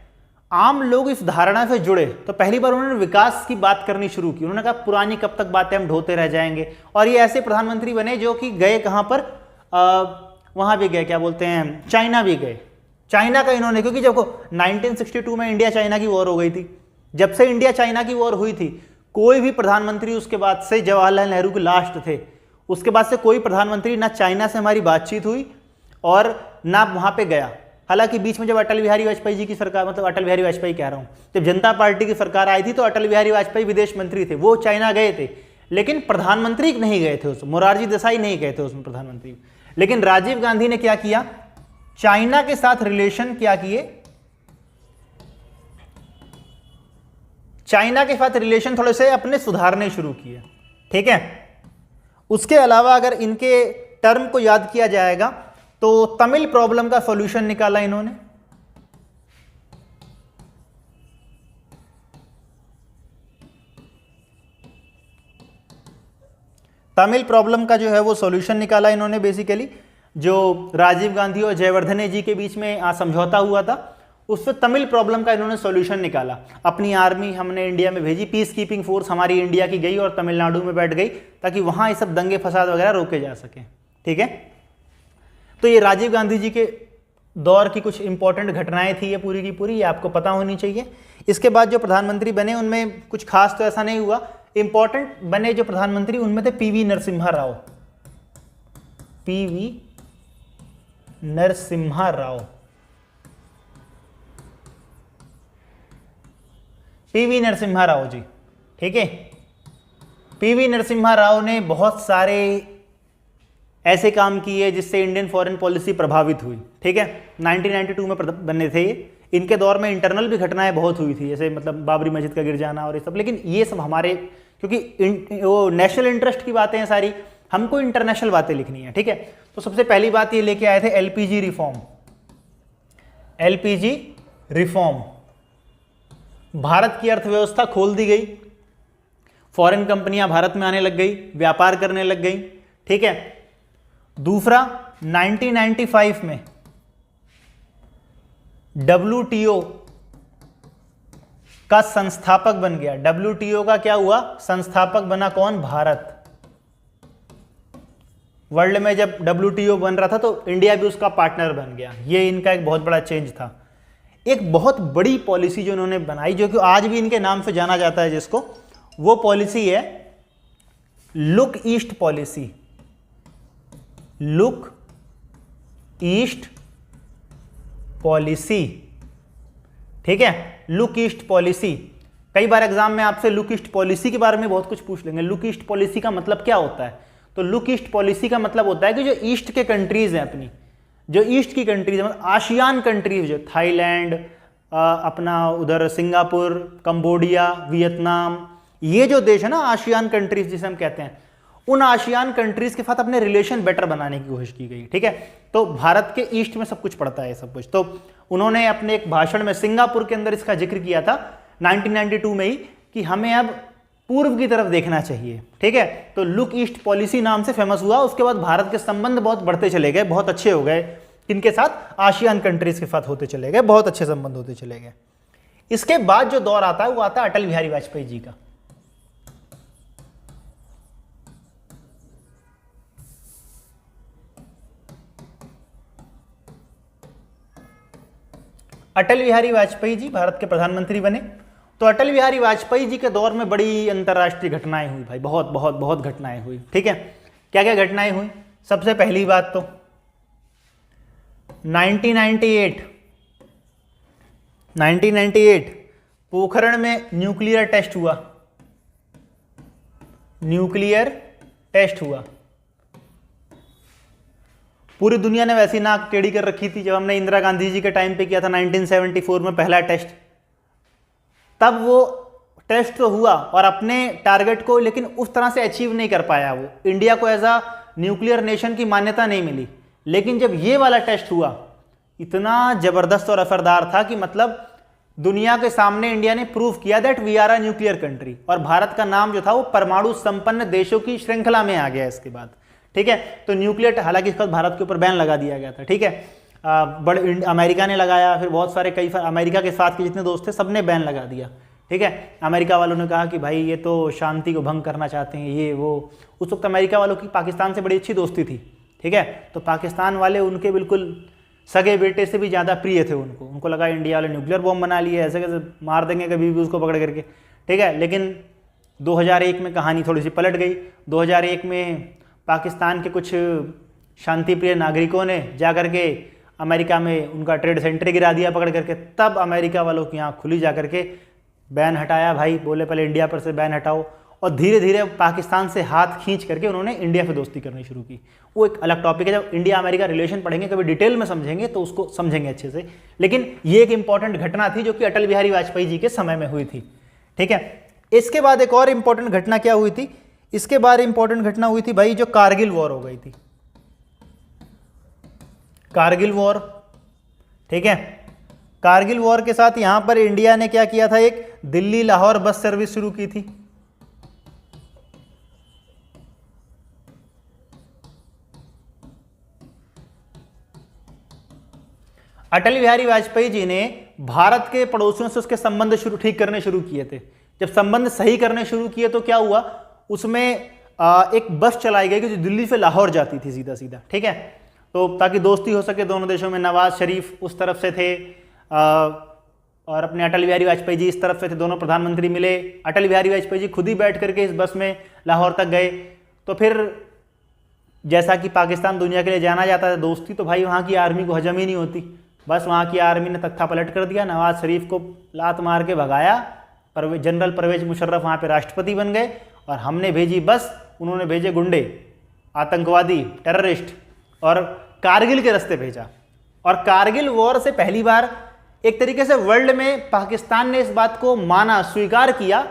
आम लोग इस धारणा से जुड़े, तो पहली बार उन्होंने विकास की बात करनी शुरू की। उन्होंने कहा पुरानी कब तक बातें हम ढोते रह जाएंगे। और ये ऐसे प्रधानमंत्री बने जो कि गए कहां पर, वहां भी गए, क्या बोलते हैं, चाइना भी गए। चाइना का इन्होंने, क्योंकि जब 1962 में इंडिया चाइना की वॉर हो गई थी, जब से इंडिया चाइना की वॉर हुई थी कोई भी प्रधानमंत्री उसके बाद से, जवाहरलाल नेहरू के लास्ट थे, उसके बाद से कोई प्रधानमंत्री ना चाइना से हमारी बातचीत हुई और ना वहां पे गया। हालांकि बीच में जब अटल बिहारी वाजपेयी जी की सरकार, मतलब अटल बिहारी वाजपेयी कह रहा हूं, जब जनता पार्टी की सरकार आई थी तो अटल बिहारी वाजपेयी विदेश मंत्री थे, वो चाइना गए थे, लेकिन प्रधानमंत्री नहीं गए थे उसमें, मोरारजी देसाई नहीं गए थे उसमें प्रधानमंत्री। लेकिन राजीव गांधी ने क्या किया? चाइना के साथ रिलेशन क्या किए, चाइना के साथ रिलेशन थोड़े से अपने सुधारने शुरू किए, ठीक है। उसके अलावा अगर इनके टर्म को याद किया जाएगा तो तमिल प्रॉब्लम का सॉल्यूशन निकाला इन्होंने, तमिल प्रॉब्लम का जो है वो सॉल्यूशन निकाला इन्होंने। बेसिकली जो राजीव गांधी और जयवर्धने जी के बीच में समझौता हुआ था, उससे तमिल प्रॉब्लम का इन्होंने सॉल्यूशन निकाला। अपनी आर्मी हमने इंडिया में भेजी, पीस कीपिंग फोर्स हमारी इंडिया की गई और तमिलनाडु में बैठ गई, ताकि वहां ये सब दंगे फसाद वगैरह रोके जा सके, ठीक है। तो ये राजीव गांधी जी के दौर की कुछ इंपॉर्टेंट घटनाएं थी, ये पूरी की पूरी, ये आपको पता होनी चाहिए। इसके बाद जो प्रधानमंत्री बने उनमें कुछ खास तो ऐसा नहीं हुआ। इंपॉर्टेंट बने जो प्रधानमंत्री उनमें थे पीवी नरसिम्हा राव, पीवी नरसिम्हा राव, पीवी नरसिम्हा राव जी, ठीक है। पीवी नरसिम्हा राव ने बहुत सारे ऐसे काम किए जिससे इंडियन फॉरेन पॉलिसी प्रभावित हुई, ठीक है। 1992 में बने थे ये। इनके दौर में इंटरनल भी घटनाएं बहुत हुई थी, जैसे मतलब बाबरी मस्जिद का गिर जाना और ये सब, लेकिन ये सब हमारे, क्योंकि वो नेशनल इंटरेस्ट की बातें हैं सारी, हमको इंटरनेशनल बातें लिखनी है, ठीक है। तो सबसे पहली बात ये लेके आए थे LPG reform, LPG reform. Bharat की अर्थव्यवस्था खोल दी गई, फॉरेन कंपनियां भारत में आने लग गई, व्यापार करने लग गई, ठीक है। दूसरा 1995 में WTO का संस्थापक बन गया। WTO का क्या हुआ? संस्थापक बना कौन? भारत। वर्ल्ड में जब WTO बन रहा था तो इंडिया भी उसका पार्टनर बन गया। ये इनका एक बहुत बड़ा चेंज था। एक बहुत बड़ी पॉलिसी जो इन्होंने बनाई, जो कि आज भी इनके नाम से जाना जाता है जिसको, वो पॉलिसी है look east policy. Look east policy, ठीक है, लुक ईस्ट पॉलिसी। कई बार एग्जाम में आपसे लुक ईस्ट पॉलिसी के बारे में बहुत कुछ पूछ लेंगे। लुक ईस्ट पॉलिसी का मतलब क्या होता है? तो लुक ईस्ट पॉलिसी का मतलब होता है कि जो ईस्ट के कंट्रीज हैं अपनी, जो ईस्ट की कंट्रीज है, मतलब आसियान कंट्रीज, जो थाईलैंड, अपना उधर सिंगापुर, कंबोडिया, वियतनाम, ये जो देश है ना आसियान कंट्रीज जिसे हम कहते हैं, उन आसियान कंट्रीज के साथ अपने रिलेशन बेटर बनाने की कोशिश की गई, ठीक है। तो भारत के ईस्ट में सब कुछ पड़ता है सब कुछ। तो उन्होंने अपने एक भाषण में सिंगापुर के अंदर इसका जिक्र किया था 1992 में ही, कि हमें अब पूर्व की तरफ देखना चाहिए, ठीक है। तो लुक ईस्ट पॉलिसी नाम से फेमस हुआ। उसके बाद भारत के संबंध बहुत बढ़ते चले गए, बहुत अच्छे हो गए, किनके साथ? आसियान कंट्रीज के साथ होते चले गए, बहुत अच्छे संबंध होते चले गए। इसके बाद जो दौर आता है वो आता है अटल बिहारी वाजपेयी जी का। अटल बिहारी वाजपेयी जी भारत के प्रधानमंत्री बने। तो अटल बिहारी वाजपेयी जी के दौर में बड़ी अंतर्राष्ट्रीय घटनाएं हुई भाई, बहुत बहुत बहुत घटनाएं हुई, ठीक है। क्या क्या घटनाएं हुई? सबसे पहली बात तो 1998 पोखरण में न्यूक्लियर टेस्ट हुआ। न्यूक्लियर टेस्ट हुआ। पूरी दुनिया ने वैसी नाक टेढ़ी कर रखी थी जब हमने इंदिरा गांधी जी के टाइम पे किया था 1974 में पहला टेस्ट। तब वो टेस्ट तो हुआ और अपने टारगेट को लेकिन उस तरह से अचीव नहीं कर पाया। वो इंडिया को एज अ न्यूक्लियर नेशन की मान्यता नहीं मिली। लेकिन जब ये वाला टेस्ट हुआ, इतना जबरदस्त और असरदार था कि मतलब दुनिया के सामने इंडिया ने प्रूव किया that we are a nuclear country, और भारत का नाम जो था वो परमाणु संपन्न देशों की श्रृंखला में आ गया इसके बाद, ठीक है। तो न्यूक्लियर, हालांकि इसके बाद भारत के ऊपर बैन लगा दिया गया था, ठीक है। बड़े अमेरिका ने लगाया, फिर बहुत सारे कई अमेरिका के साथ के जितने दोस्त थे सबने बैन लगा दिया, ठीक है। अमेरिका वालों ने कहा कि भाई ये तो शांति को भंग करना चाहते हैं, ये वो। उस वक्त अमेरिका वालों की पाकिस्तान से बड़ी अच्छी दोस्ती थी, ठीक है। तो पाकिस्तान वाले उनके बिल्कुल सगे बेटे से भी ज़्यादा प्रिय थे उनको लगा इंडिया वाले न्यूक्लियर बॉम्ब बना लिए, ऐसे कैसे मार देंगे कभी भी उसको पकड़ करके, ठीक है। लेकिन 2001 में कहानी थोड़ी सी पलट गई। 2001 में पाकिस्तान के कुछ शांति प्रिय नागरिकों ने जाकर के अमेरिका में उनका ट्रेड सेंटर गिरा दिया पकड़ करके। तब अमेरिका वालों की आँख खुली, जा करके बैन हटाया भाई, बोले पहले इंडिया पर से बैन हटाओ, और धीरे धीरे पाकिस्तान से हाथ खींच करके उन्होंने इंडिया से दोस्ती करनी शुरू की। वो एक अलग टॉपिक है, जब इंडिया अमेरिका रिलेशन पढ़ेंगे कभी डिटेल में समझेंगे तो उसको समझेंगे अच्छे से। लेकिन ये एक इंपॉर्टेंट घटना थी जो कि अटल बिहारी वाजपेयी जी के समय में हुई थी, ठीक है। इसके बाद एक और इंपॉर्टेंट घटना क्या हुई थी? इसके बाद इंपॉर्टेंट घटना हुई थी भाई जो कारगिल वॉर हो गई थी। कारगिल वॉर, ठीक है। कारगिल वॉर के साथ यहां पर इंडिया ने क्या किया था? एक दिल्ली लाहौर बस सर्विस शुरू की थी। अटल बिहारी वाजपेयी जी ने भारत के पड़ोसियों से उसके संबंध ठीक करने शुरू किए थे। जब संबंध सही करने शुरू किए तो क्या हुआ? उसमें एक बस चलाई गई जो दिल्ली से लाहौर जाती थी सीधा सीधा, ठीक है। तो ताकि दोस्ती हो सके दोनों देशों में। नवाज शरीफ उस तरफ से थे और अपने अटल बिहारी वाजपेयी जी इस तरफ से थे, दोनों प्रधानमंत्री मिले। अटल बिहारी वाजपेयी जी खुद ही बैठ करके इस बस में लाहौर तक गए। तो फिर जैसा कि पाकिस्तान दुनिया के लिए जाना जाता है दोस्ती, तो भाई वहाँ की आर्मी को हजम ही नहीं होती। बस वहाँ की आर्मी ने तख्ता पलट कर दिया, नवाज शरीफ को लात मार के भगाया। जनरल परवेज मुशर्रफ वहाँ पे राष्ट्रपति बन गए और हमने भेजी बस, उन्होंने भेजे गुंडे, आतंकवादी, टेररिस्ट, और कारगिल के रास्ते भेजा। और कारगिल वॉर से पहली बार एक तरीके से वर्ल्ड में पाकिस्तान ने इस बात को माना, स्वीकार किया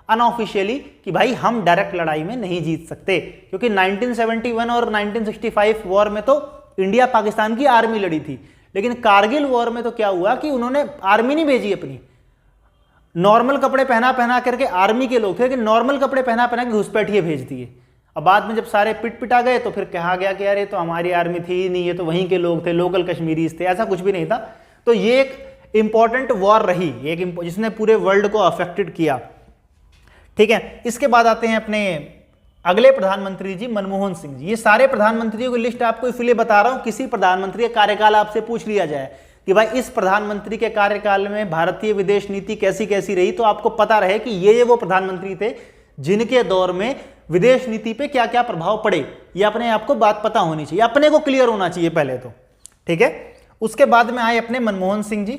अनऑफिशियली कि भाई हम डायरेक्ट लड़ाई में नहीं जीत सकते। क्योंकि 1971 और 1965 वॉर में तो इंडिया पाकिस्तान की आर्मी लड़ी थी, लेकिन कारगिल वॉर में तो क्या हुआ कि उन्होंने आर्मी नहीं भेजी अपनी, नॉर्मल कपड़े पहना करके, आर्मी के लोग थे लेकिन नॉर्मल कपड़े पहना के घुसपैठिए भेज दिए। अब बाद में जब सारे पिटा गए तो फिर कहा गया कि यार ये तो हमारी आर्मी थी ही नहीं, ये तो वहीं के लोग थे, लोकल कश्मीरीज थे, ऐसा कुछ भी नहीं था। तो ये एक इंपॉर्टेंट वॉर रही, एक जिसने पूरे वर्ल्ड को अफेक्टेड किया, ठीक है। इसके बाद आते हैं अपने अगले प्रधानमंत्री जी, मनमोहन सिंह जी। ये सारे प्रधानमंत्रियों की लिस्ट आपको इसलिए बता रहा हूं, किसी प्रधानमंत्री का कार्यकाल आपसे पूछ लिया जाए कि भाई इस प्रधानमंत्री के कार्यकाल में भारतीय विदेश नीति कैसी कैसी रही, तो आपको पता रहे कि ये वो प्रधानमंत्री थे जिनके दौर में विदेश नीति पे क्या क्या प्रभाव पड़े। ये अपने आप को बात पता होनी चाहिए, अपने को क्लियर होना चाहिए पहले तो, ठीक है। उसके बाद में आए अपने मनमोहन सिंह जी।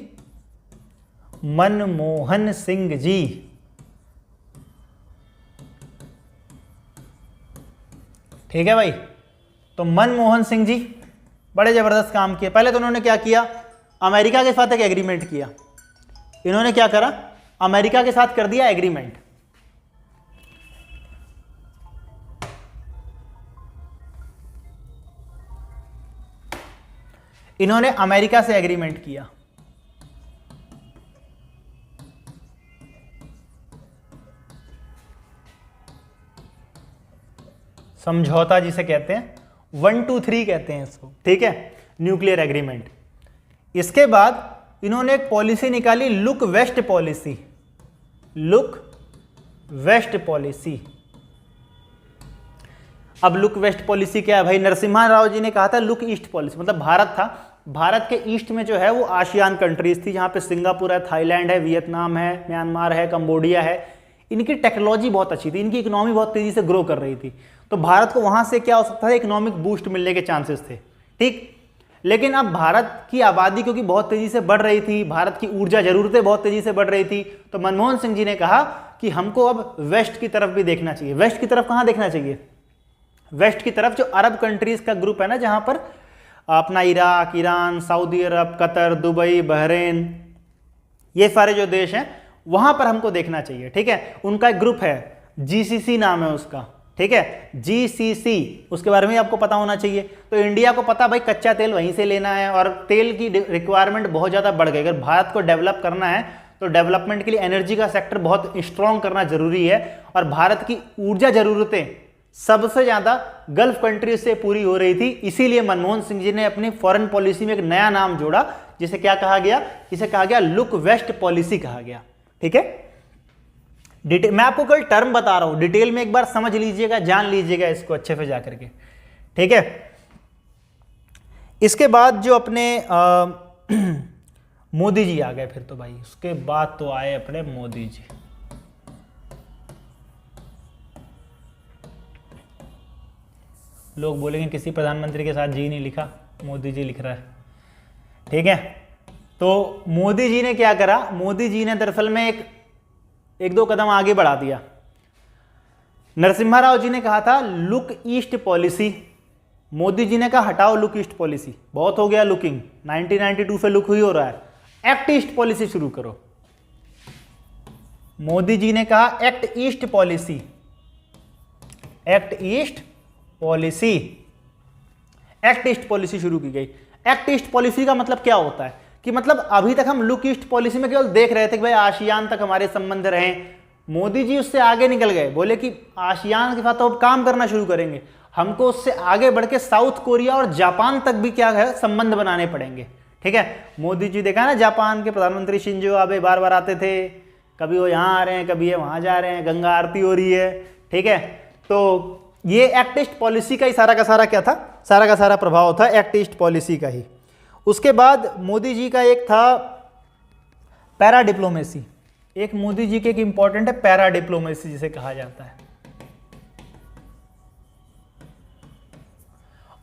मनमोहन सिंह जी, ठीक है भाई। तो मनमोहन सिंह जी बड़े जबरदस्त काम किए। पहले तो उन्होंने क्या किया, अमेरिका के साथ एक एग्रीमेंट किया। इन्होंने क्या करा, अमेरिका के साथ कर दिया एग्रीमेंट। इन्होंने अमेरिका से एग्रीमेंट किया। समझौता जिसे कहते हैं, 1 2 3 कहते हैं इसको, ठीक है, न्यूक्लियर एग्रीमेंट। इसके बाद इन्होंने एक पॉलिसी निकाली, look west policy. Look west policy. अब लुक वेस्ट पॉलिसी क्या है भाई, नरसिम्हा राव जी ने कहा था लुक ईस्ट पॉलिसी, मतलब भारत था, भारत के ईस्ट में जो है वो आसियान कंट्रीज थी, जहां पे सिंगापुर है, थाईलैंड है, वियतनाम है, म्यांमार है, कंबोडिया है। इनकी टेक्नोलॉजी बहुत अच्छी थी, इनकी इकोनॉमी बहुत तेजी से ग्रो कर रही थी, तो भारत को वहां से क्या हो सकता है, इकोनॉमिक बूस्ट मिलने के चांसेस थे, ठीक। लेकिन अब भारत की आबादी क्योंकि बहुत तेजी से बढ़ रही थी, भारत की ऊर्जा जरूरतें बहुत तेजी से बढ़ रही थी, तो मनमोहन सिंह जी ने कहा कि हमको अब वेस्ट की तरफ भी देखना चाहिए। वेस्ट की तरफ कहां देखना चाहिए, वेस्ट की तरफ जो अरब कंट्रीज का ग्रुप है ना, जहां पर अपना इराक, ईरान, सऊदी अरब, कतर, दुबई, बहरीन, ये सारे जो देश हैं वहां पर हमको देखना चाहिए, ठीक है। उनका एक ग्रुप है, जीसीसी नाम है उसका, ठीक है, जीसीसी, उसके बारे में आपको पता होना चाहिए। तो इंडिया को पता भाई कच्चा तेल वहीं से लेना है और तेल की रिक्वायरमेंट बहुत ज़्यादा बढ़ गई। अगर भारत को डेवलप करना है तो डेवलपमेंट के लिए एनर्जी का सेक्टर बहुत स्ट्रॉन्ग करना जरूरी है, और भारत की ऊर्जा जरूरतें सबसे ज़्यादा गल्फ कंट्रीज से पूरी हो रही थी। इसीलिए मनमोहन सिंह जी ने अपनी फॉरेन पॉलिसी में एक नया नाम जोड़ा, जिसे क्या कहा गया, जिसे कहा गया लुक वेस्ट पॉलिसी कहा गया, ठीक है। मैं आपको कल टर्म बता रहा हूं, डिटेल में एक बार समझ लीजिएगा, जान लीजिएगा इसको अच्छे से जाकर के, ठीक है। इसके बाद जो अपने मोदी जी आ गए फिर तो भाई, उसके बाद तो आए अपने मोदी जी। लोग बोलेंगे किसी प्रधानमंत्री के साथ जी नहीं लिखा, मोदी जी लिख रहा है, ठीक है। तो मोदी जी ने क्या करा, मोदी जी ने दरअसल में एक दो कदम आगे बढ़ा दिया। नरसिम्हा राव जी ने कहा था look east policy, Modi ji ने कहा हटाओ लुक ईस्ट पॉलिसी, बहुत हो गया लुकिंग, 1992 से लुक ही हो रहा है, एक्ट ईस्ट पॉलिसी शुरू करो। मोदी जी ने कहा act east policy, act east policy, act east policy शुरू की गई। एक्ट ईस्ट पॉलिसी का मतलब क्या होता है कि मतलब अभी तक हम लुक ईस्ट पॉलिसी में केवल देख रहे थे कि भाई आसियान तक हमारे संबंध रहे, मोदी जी उससे आगे निकल गए, बोले कि आसियान के साथ तो अब काम करना शुरू करेंगे, हमको उससे आगे बढ़ के साउथ कोरिया और जापान तक भी क्या है संबंध बनाने पड़ेंगे, ठीक है। मोदी जी देखा ना, जापान के प्रधानमंत्री शिंजो आबे बार बार आते थे, कभी वो यहाँ आ रहे हैं, कभी ये वहाँ जा रहे हैं, गंगा आरती हो रही है, ठीक है। तो ये एक्ट ईस्ट पॉलिसी का ही सारा का सारा क्या था, सारा का सारा प्रभाव था एक्ट ईस्ट पॉलिसी का ही। उसके बाद मोदी जी का एक था पैरा डिप्लोमेसी, एक मोदी जी के एक इंपॉर्टेंट है पैरा डिप्लोमेसी जिसे कहा जाता है।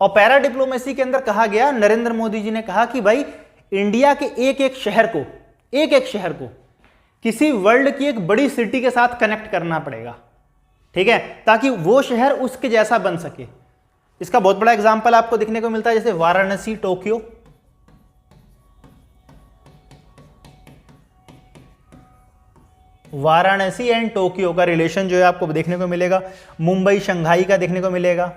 और पैरा डिप्लोमेसी के अंदर कहा गया, नरेंद्र मोदी जी ने कहा कि भाई इंडिया के एक एक शहर को किसी वर्ल्ड की एक बड़ी सिटी के साथ कनेक्ट करना पड़ेगा, ठीक है, ताकि वो शहर उसके जैसा बन सके। इसका बहुत बड़ा एग्जांपल आपको देखने को मिलता है, जैसे Varanasi, Tokyo, Varanasi and Tokyo का रिलेशन जो है आपको देखने को मिलेगा, मुंबई शंघाई का देखने को मिलेगा,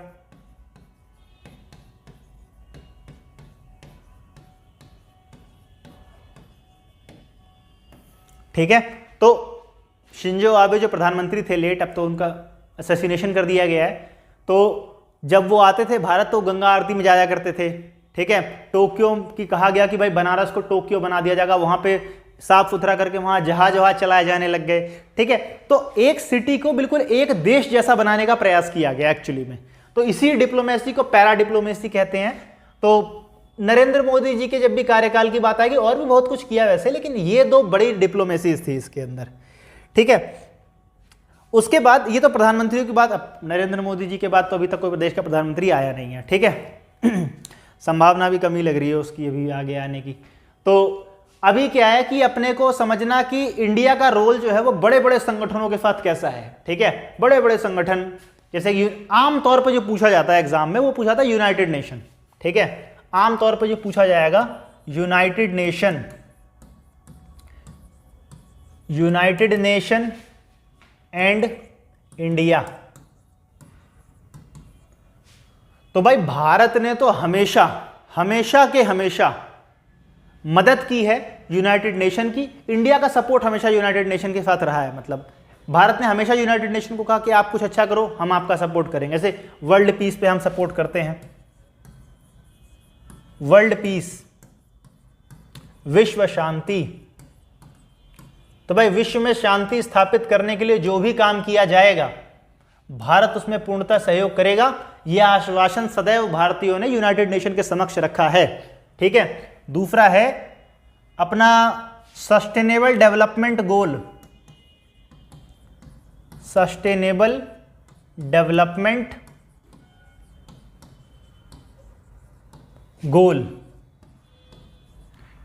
ठीक है। तो शिंजो आबे जो प्रधानमंत्री थे लेट, अब तो उनका असैसिनेशन कर दिया गया है, तो जब वो आते थे भारत तो गंगा आरती में जाया करते थे, ठीक है। टोक्यो की कहा गया कि भाई बनारस को टोक्यो बना दिया जाएगा, वहां पे साफ सुथरा करके वहां जहाज वहाज चलाए जाने लग गए, ठीक है। तो एक सिटी को बिल्कुल एक देश जैसा बनाने का प्रयास किया गया एक्चुअली में, तो इसी डिप्लोमेसी को पैरा डिप्लोमेसी कहते हैं। तो नरेंद्र मोदी जी के जब भी कार्यकाल की बात आएगी, और भी बहुत कुछ किया वैसे, लेकिन ये दो बड़ी डिप्लोमेसीज थी इसके अंदर, ठीक है। उसके बाद ये तो प्रधानमंत्रियों की बात, अब नरेंद्र मोदी जी के बाद तो अभी तक कोई देश का प्रधानमंत्री आया नहीं है, ठीक है। संभावना भी कमी लग रही है उसकी अभी आगे आने की। तो अभी क्या है कि अपने को समझना कि इंडिया का रोल जो है वो बड़े बड़े संगठनों के साथ कैसा है, ठीक है। बड़े बड़े संगठन, जैसे कि आमतौर पर जो पूछा जाता है एग्जाम में, वो पूछा था यूनाइटेड नेशन, ठीक है। आमतौर पर जो पूछा जाएगा United nation, United nation and India. तो भाई भारत ने तो हमेशा हमेशा के हमेशा मदद की है यूनाइटेड नेशन की। इंडिया का सपोर्ट हमेशा यूनाइटेड नेशन के साथ रहा है, मतलब भारत ने हमेशा यूनाइटेड नेशन को कहा कि आप कुछ अच्छा करो, हम आपका सपोर्ट करेंगे। जैसे वर्ल्ड पीस पे हम सपोर्ट करते हैं, वर्ल्ड पीस, विश्व शांति। तो भाई विश्व में शांति स्थापित करने के लिए जो भी काम किया जाएगा, भारत उसमें पूर्णतः सहयोग करेगा। यह आश्वासन सदैव भारतीयों ने यूनाइटेड नेशन के समक्ष रखा है, ठीक है। दूसरा है अपना sustainable development goal, sustainable development goal,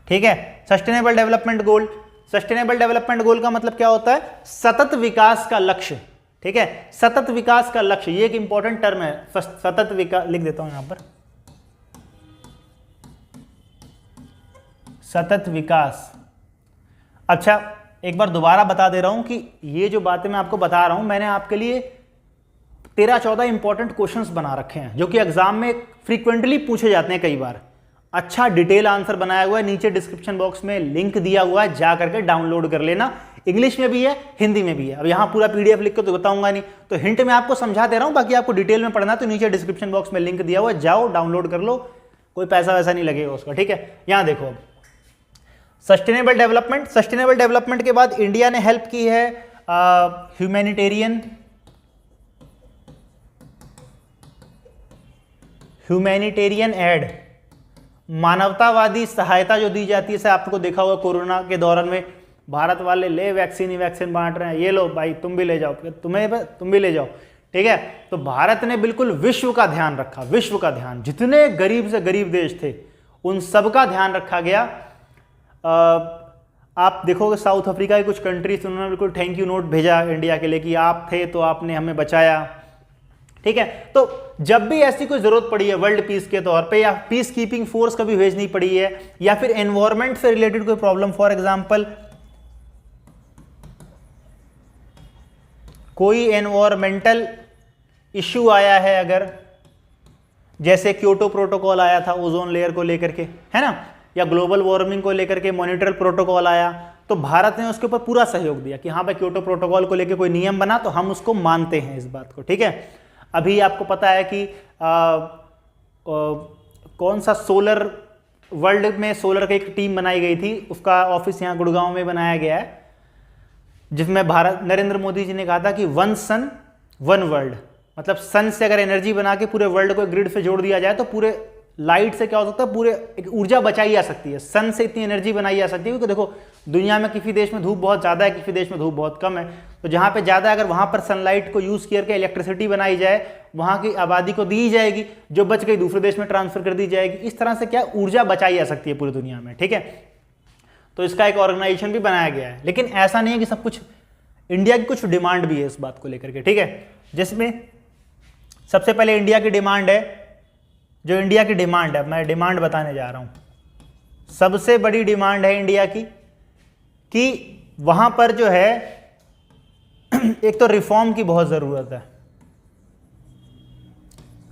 ठीक है। Sustainable development goal, sustainable development goal का मतलब क्या होता है? सतत विकास का लक्ष्य, ठीक है। सतत विकास का लक्ष्य, ये एक इंपॉर्टेंट टर्म है। सतत विकास लिख देता हूं यहां पर, सतत विकास। अच्छा, एक बार दोबारा बता दे रहा हूं कि ये जो बातें मैं आपको बता रहा हूं, मैंने आपके लिए 13-14 इंपॉर्टेंट क्वेश्चंस बना रखे हैं जो कि एग्जाम में फ्रीक्वेंटली पूछे जाते हैं कई बार। अच्छा डिटेल आंसर बनाया हुआ है, नीचे डिस्क्रिप्शन बॉक्स में लिंक दिया हुआ है, जा करके डाउनलोड कर लेना। इंग्लिश में भी है, हिंदी में भी है। अब यहाँ पूरा पीडीएफ लिख के तो बताऊंगा नहीं, तो हिंट में आपको समझा दे रहा हूँ। बाकी आपको डिटेल में पढ़ना तो नीचे डिस्क्रिप्शन बॉक्स में लिंक दिया हुआ है, जाओ डाउनलोड कर लो, कोई पैसा वैसा नहीं लगेगा उसका, ठीक है। यहाँ देखो अब सस्टेनेबल डेवलपमेंट, सस्टेनेबल डेवलपमेंट के बाद इंडिया ने हेल्प की है ह्यूमैनिटेरियन, ह्यूमैनिटेरियन एड, मानवतावादी सहायता जो दी जाती है। जैसे आपको देखा होगा कोरोना के दौरान में भारत वाले ले वैक्सीन ही वैक्सीन बांट रहे हैं, ये लो भाई तुम भी ले जाओ, तुम भी ले जाओ, ठीक है। तो भारत ने बिल्कुल विश्व का ध्यान रखा, विश्व का ध्यान, जितने गरीब से गरीब देश थे उन सब का ध्यान रखा गया। आप देखोगे साउथ अफ्रीका की कुछ कंट्रीज, उन्होंने बिल्कुल थैंक यू नोट भेजा इंडिया के लिए कि आप थे तो आपने हमें बचाया, ठीक है। तो जब भी ऐसी कोई जरूरत पड़ी है वर्ल्ड पीस के तौर पे, या पीस कीपिंग फोर्स कभी भेजनी पड़ी है, या फिर एनवायरमेंट से रिलेटेड कोई प्रॉब्लम, फॉर एग्जांपल कोई एनवायरमेंटल इश्यू आया है अगर, जैसे क्योटो प्रोटोकॉल आया था ओजोन लेयर को लेकर के, है ना, या ग्लोबल वार्मिंग को लेकर के मॉनिटरल प्रोटोकॉल आया, तो भारत ने उसके ऊपर पूरा सहयोग दिया कि हाँ भाई क्योटो प्रोटोकॉल को लेकर कोई नियम बना तो हम उसको मानते हैं इस बात को, ठीक है। अभी आपको पता है कि कौन सा सोलर, वर्ल्ड में सोलर की एक टीम बनाई गई थी, उसका ऑफिस यहाँ गुड़गांव में बनाया गया है, जिसमें भारत, नरेंद्र मोदी जी ने कहा था कि वन सन वन वर्ल्ड, मतलब सन से अगर एनर्जी बना के पूरे वर्ल्ड को ग्रिड से जोड़ दिया जाए तो पूरे लाइट से क्या हो सकता है, पूरे एक ऊर्जा बचाई जा सकती है, सन से इतनी एनर्जी बनाई जा सकती है। क्योंकि देखो दुनिया में किसी देश में धूप बहुत ज़्यादा है, किसी देश में धूप बहुत कम है, तो जहाँ पे ज़्यादा अगर वहाँ पर सनलाइट को यूज़ करके इलेक्ट्रिसिटी बनाई जाए, वहाँ की आबादी को दी जाएगी, जो बच गई दूसरे देश में ट्रांसफर कर दी जाएगी। इस तरह से क्या ऊर्जा बचाई जा सकती है पूरी दुनिया में, ठीक है। तो इसका एक ऑर्गेनाइजेशन भी बनाया गया है, लेकिन ऐसा नहीं है कि सब कुछ, इंडिया की कुछ डिमांड भी है इस बात को लेकर के, ठीक है। जिसमें सबसे पहले इंडिया की डिमांड है, जो इंडिया की डिमांड है, मैं डिमांड बताने जा रहा हूं। सबसे बड़ी डिमांड है इंडिया की कि वहां पर जो है एक तो रिफॉर्म की बहुत जरूरत है।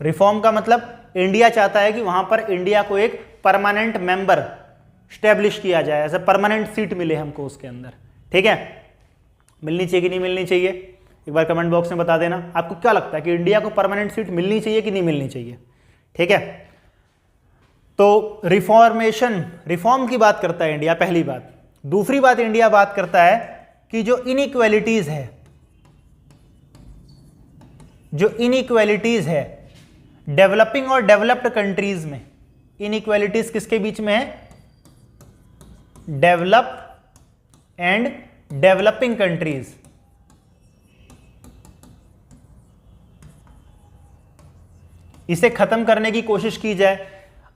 रिफॉर्म का मतलब इंडिया चाहता है कि वहां पर इंडिया को एक परमानेंट मेंबर स्टैब्लिश किया जाए, ऐसे परमानेंट सीट मिले हमको उसके अंदर, ठीक है। मिलनी चाहिए कि नहीं मिलनी चाहिए, एक बार कमेंट बॉक्स में बता देना। आपको क्या लगता है कि इंडिया को परमानेंट सीट मिलनी चाहिए कि नहीं मिलनी चाहिए, ठीक है। तो रिफॉर्मेशन, रिफॉर्म की बात करता है इंडिया, पहली बात। दूसरी बात इंडिया बात करता है कि जो इनइक्वालिटीज है, जो इनइक्वालिटीज है डेवलपिंग और डेवलप्ड कंट्रीज में, इनइक्वालिटीज किसके बीच में है? Develop and developing countries. इसे खत्म करने की कोशिश की जाए।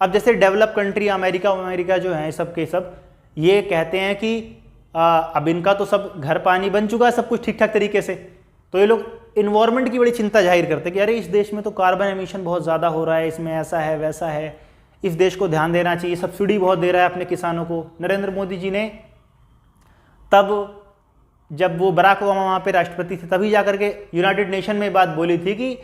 अब जैसे डेवलप कंट्री अमेरिका जो है सब के सब ये कहते हैं कि अब इनका तो सब घर पानी बन चुका है, सब कुछ ठीक ठाक तरीके से, तो ये लोग इन्वायरमेंट की बड़ी चिंता जाहिर करते हैं कि अरे इस देश में तो कार्बन एमिशन बहुत ज़्यादा हो रहा है, इसमें ऐसा है वैसा है, इस देश को ध्यान देना चाहिए, सब्सिडी बहुत दे रहा है अपने किसानों को। नरेंद्र मोदी जी ने तब जब वो बराक ओबामा वहाँ पे राष्ट्रपति थे तभी जाकर के यूनाइटेड नेशन में बात बोली थी कि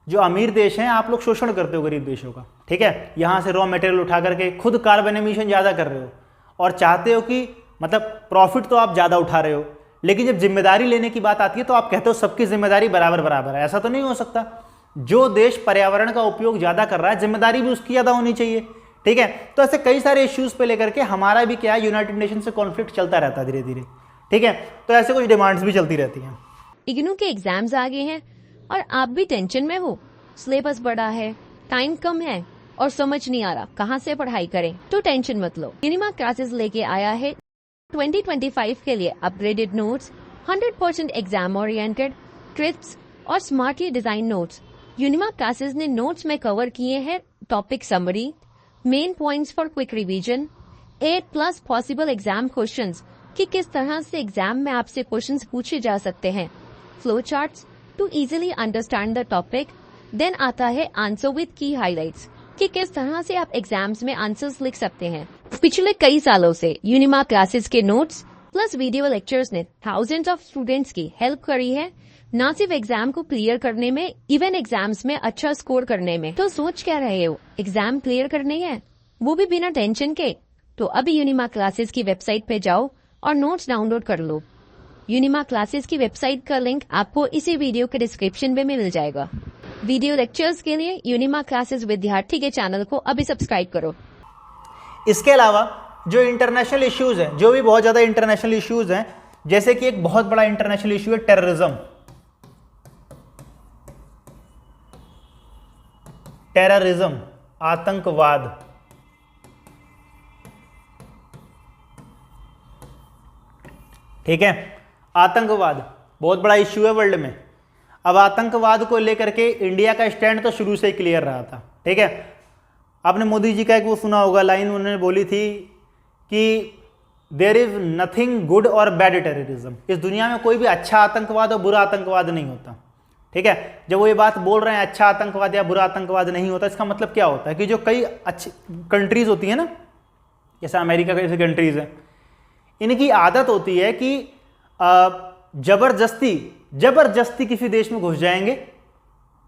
जो अमीर देश हैं आप लोग शोषण करते हो गरीब देशों का, ठीक है, यहाँ से रॉ मटेरियल उठा करके खुद कार्बन एमिशन ज़्यादा कर रहे हो और चाहते हो कि मतलब प्रॉफिट तो आप ज़्यादा उठा रहे हो, लेकिन जब जिम्मेदारी लेने की बात आती है तो आप कहते हो सबकी जिम्मेदारी बराबर बराबर है। ऐसा तो नहीं हो सकता। जो देश पर्यावरण का उपयोग ज़्यादा कर रहा है जिम्मेदारी भी उसकी ज़्यादा होनी चाहिए, ठीक है। तो ऐसे कई सारे इश्यूज़ पे लेकर के हमारा भी क्या है, यूनाइटेड नेशन से कॉन्फ्लिक्ट चलता रहता है धीरे धीरे, ठीक है। तो ऐसे कुछ डिमांड्स भी चलती रहती हैं। इग्नू के एग्जाम्स आ गए हैं और आप भी टेंशन में हो, सिलेबस बड़ा है, टाइम कम है और समझ नहीं आ रहा कहाँ से पढ़ाई करें, तो टेंशन मत लो। यूनिमा क्लासेस लेके आया है 2025 के लिए upgraded notes, 100% exam oriented, crisp और स्मार्टली डिजाइन नोट्स। यूनिमा क्लासेस ने नोट्स में कवर किए हैं topic summary, main points for quick revision, 8+ possible exam questions कि किस तरह से एग्जाम में आपसे क्वेश्चंस पूछे जा सकते हैं, flow charts to easily understand the topic. Then आता है आंसर विद की हाइलाइट्स कि किस तरह से आप एग्जाम्स में आंसर्स लिख सकते हैं। पिछले कई सालों से यूनिमा क्लासेस के नोट्स प्लस वीडियो लेक्चर्स ने थाउजेंड्स ऑफ स्टूडेंट्स की हेल्प करी है, न सिर्फ एग्जाम को क्लियर करने में, इवन एग्जाम्स में अच्छा स्कोर करने में। तो सोच क्या रहे हो, एग्जाम क्लियर करने हैं, वो भी बिना टेंशन के? तो अभी यूनिमा क्लासेस की वेबसाइट पे जाओ और नोट्स डाउनलोड कर लो। यूनिमा क्लासेस की वेबसाइट का लिंक आपको इसी वीडियो के डिस्क्रिप्शन में मिल जाएगा। वीडियो लेक्चर्स के लिए यूनिमा क्लासेस विद्यार्थी के चैनल को अभी सब्सक्राइब करो। इसके अलावा जो इंटरनेशनल इश्यूज हैं, जो भी बहुत ज़्यादा इंटरनेशनल इश्यूज हैं, जैसे कि एक बहुत बड़ा इंटरनेशनल इश्यू है टेररिज्म। टेररिज्म, आतंकवाद। ठीक है, आतंकवाद बहुत बड़ा इश्यू है वर्ल्ड में। अब आतंकवाद को लेकर के इंडिया का स्टैंड तो शुरू से ही क्लियर रहा था, ठीक है। आपने मोदी जी का एक वो सुना होगा लाइन, उन्होंने बोली थी कि देयर इज नथिंग गुड और बैड टेररिज्म। इस दुनिया में कोई भी अच्छा आतंकवाद और बुरा आतंकवाद नहीं होता, ठीक है। जब वो ये बात बोल रहे हैं अच्छा आतंकवाद या बुरा आतंकवाद नहीं होता, इसका मतलब क्या होता है कि जो कई अच्छी कंट्रीज होती है ना, जैसे अमेरिका जैसी कंट्रीज हैं, इनकी आदत होती है कि जबरदस्ती किसी देश में घुस जाएंगे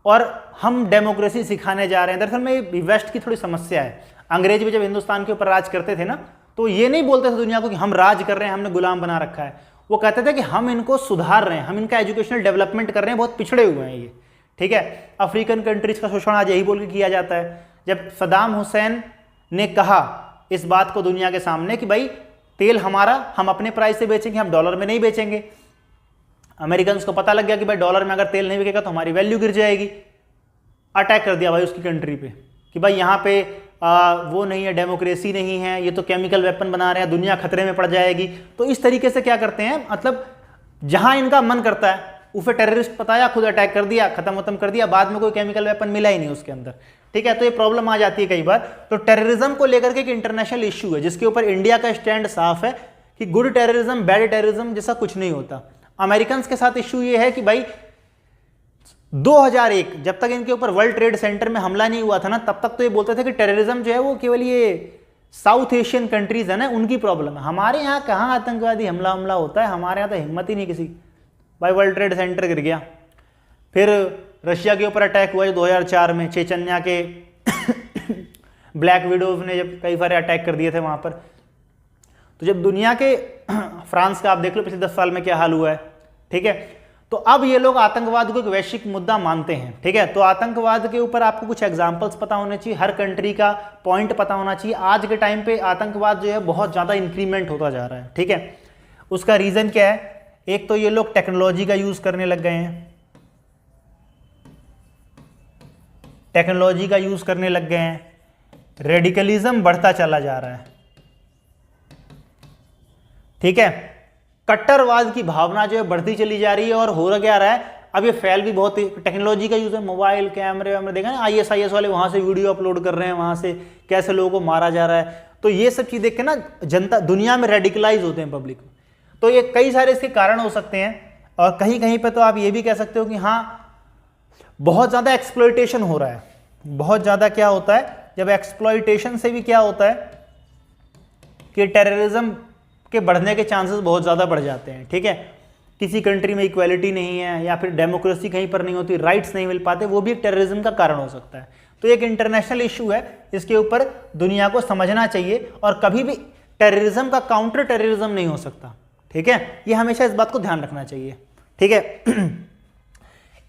और हम डेमोक्रेसी सिखाने जा रहे हैं। दरअसल में वेस्ट की थोड़ी समस्या है। अंग्रेज भी जब हिंदुस्तान के ऊपर राज करते थे ना, तो ये नहीं बोलते थे दुनिया को कि हम राज कर रहे हैं, हमने गुलाम बना रखा है। वो कहते थे कि हम इनको सुधार रहे हैं, हम इनका एजुकेशनल डेवलपमेंट कर रहे हैं, बहुत पिछड़े हुए हैं ये, ठीक है। अफ्रीकन कंट्रीज का शोषण आज यही बोल के किया जाता है। जब सद्दाम हुसैन ने कहा इस बात को दुनिया के सामने कि भाई तेल हमारा, हम अपने प्राइस से बेचेंगे, हम डॉलर में नहीं बेचेंगे, अमेरिकन को पता लग गया कि भाई डॉलर में अगर तेल नहीं बिकेगा तो हमारी वैल्यू गिर जाएगी। अटैक कर दिया भाई उसकी कंट्री पे कि भाई यहाँ पे वो नहीं है, डेमोक्रेसी नहीं है, ये तो केमिकल वेपन बना रहे हैं, दुनिया खतरे में पड़ जाएगी। तो इस तरीके से क्या करते हैं, मतलब जहां इनका मन करता है उसे टेररिस्ट बताया, खुद अटैक कर दिया, खत्म कर दिया, बाद में कोई केमिकल वेपन मिला ही नहीं उसके अंदर, ठीक है। तो ये प्रॉब्लम आ जाती है कई बार। तो टेररिज्म को लेकर के एक इंटरनेशनल इश्यू है जिसके ऊपर इंडिया का स्टैंड साफ है कि गुड टेररिज्म बैड टेररिज्म जैसा कुछ नहीं होता। अमेरिकन के साथ इश्यू ये है कि भाई 2001 जब तक इनके ऊपर वर्ल्ड ट्रेड सेंटर में हमला नहीं हुआ था ना, तब तक तो ये बोलते थे कि टेररिज्म जो है वो केवल ये साउथ एशियन कंट्रीज है ना, उनकी प्रॉब्लम है। हमारे यहाँ कहाँ आतंकवादी हमला होता है, हमारे यहाँ तो हिम्मत ही नहीं किसी। भाई वर्ल्ड ट्रेड सेंटर गिर गया, फिर रशिया के ऊपर अटैक हुआ 2004 में, चेचन्या के ब्लैक विडोज ने जब कई सारे अटैक कर दिए थे वहाँ पर। तो जब दुनिया के फ्रांस का आप देख लो पिछले 10 साल में क्या हाल हुआ है, ठीक है। तो अब ये लोग आतंकवाद को एक वैश्विक मुद्दा मानते हैं, ठीक है। तो आतंकवाद के ऊपर आपको कुछ एग्जांपल्स पता होने चाहिए, हर कंट्री का पॉइंट पता होना चाहिए। आज के टाइम पे आतंकवाद जो है बहुत ज़्यादा इंक्रीमेंट होता जा रहा है, ठीक है। उसका रीज़न क्या है, एक तो ये लोग टेक्नोलॉजी का यूज़ करने लग गए हैं, टेक्नोलॉजी का यूज़ करने लग गए हैं। रेडिकलिज्म बढ़ता चला जा रहा है, ठीक है। कट्टरवाद की भावना जो है बढ़ती चली जा रही है, और हो क्या रहा है, अब ये फैल भी बहुत टेक्नोलॉजी का यूज है, मोबाइल कैमरे वैमरे, देखा ना ISIS वाले वहां से वीडियो अपलोड कर रहे हैं, वहां से कैसे लोगों को मारा जा रहा है। तो ये सब चीज देख के ना जनता दुनिया में रेडिकलाइज होते हैं पब्लिक। तो ये कई सारे इसके कारण हो सकते हैं, और कहीं कहीं पे तो आप ये भी कह सकते हो कि हाँ बहुत ज़्यादा एक्सप्लॉयटेशन हो रहा है। बहुत ज़्यादा क्या होता है, जब एक्सप्लॉयटेशन से भी क्या होता है कि टेररिज्म के बढ़ने के चांसेस बहुत ज़्यादा बढ़ जाते हैं, ठीक है। किसी कंट्री में इक्वालिटी नहीं है, या फिर डेमोक्रेसी कहीं पर नहीं होती, राइट्स नहीं मिल पाते, वो भी एक टेररिज्म का कारण हो सकता है। तो एक इंटरनेशनल इशू है, इसके ऊपर दुनिया को समझना चाहिए, और कभी भी टेररिज्म का काउंटर टेररिज्म नहीं हो सकता, ठीक है। ये हमेशा इस बात को ध्यान रखना चाहिए, ठीक है।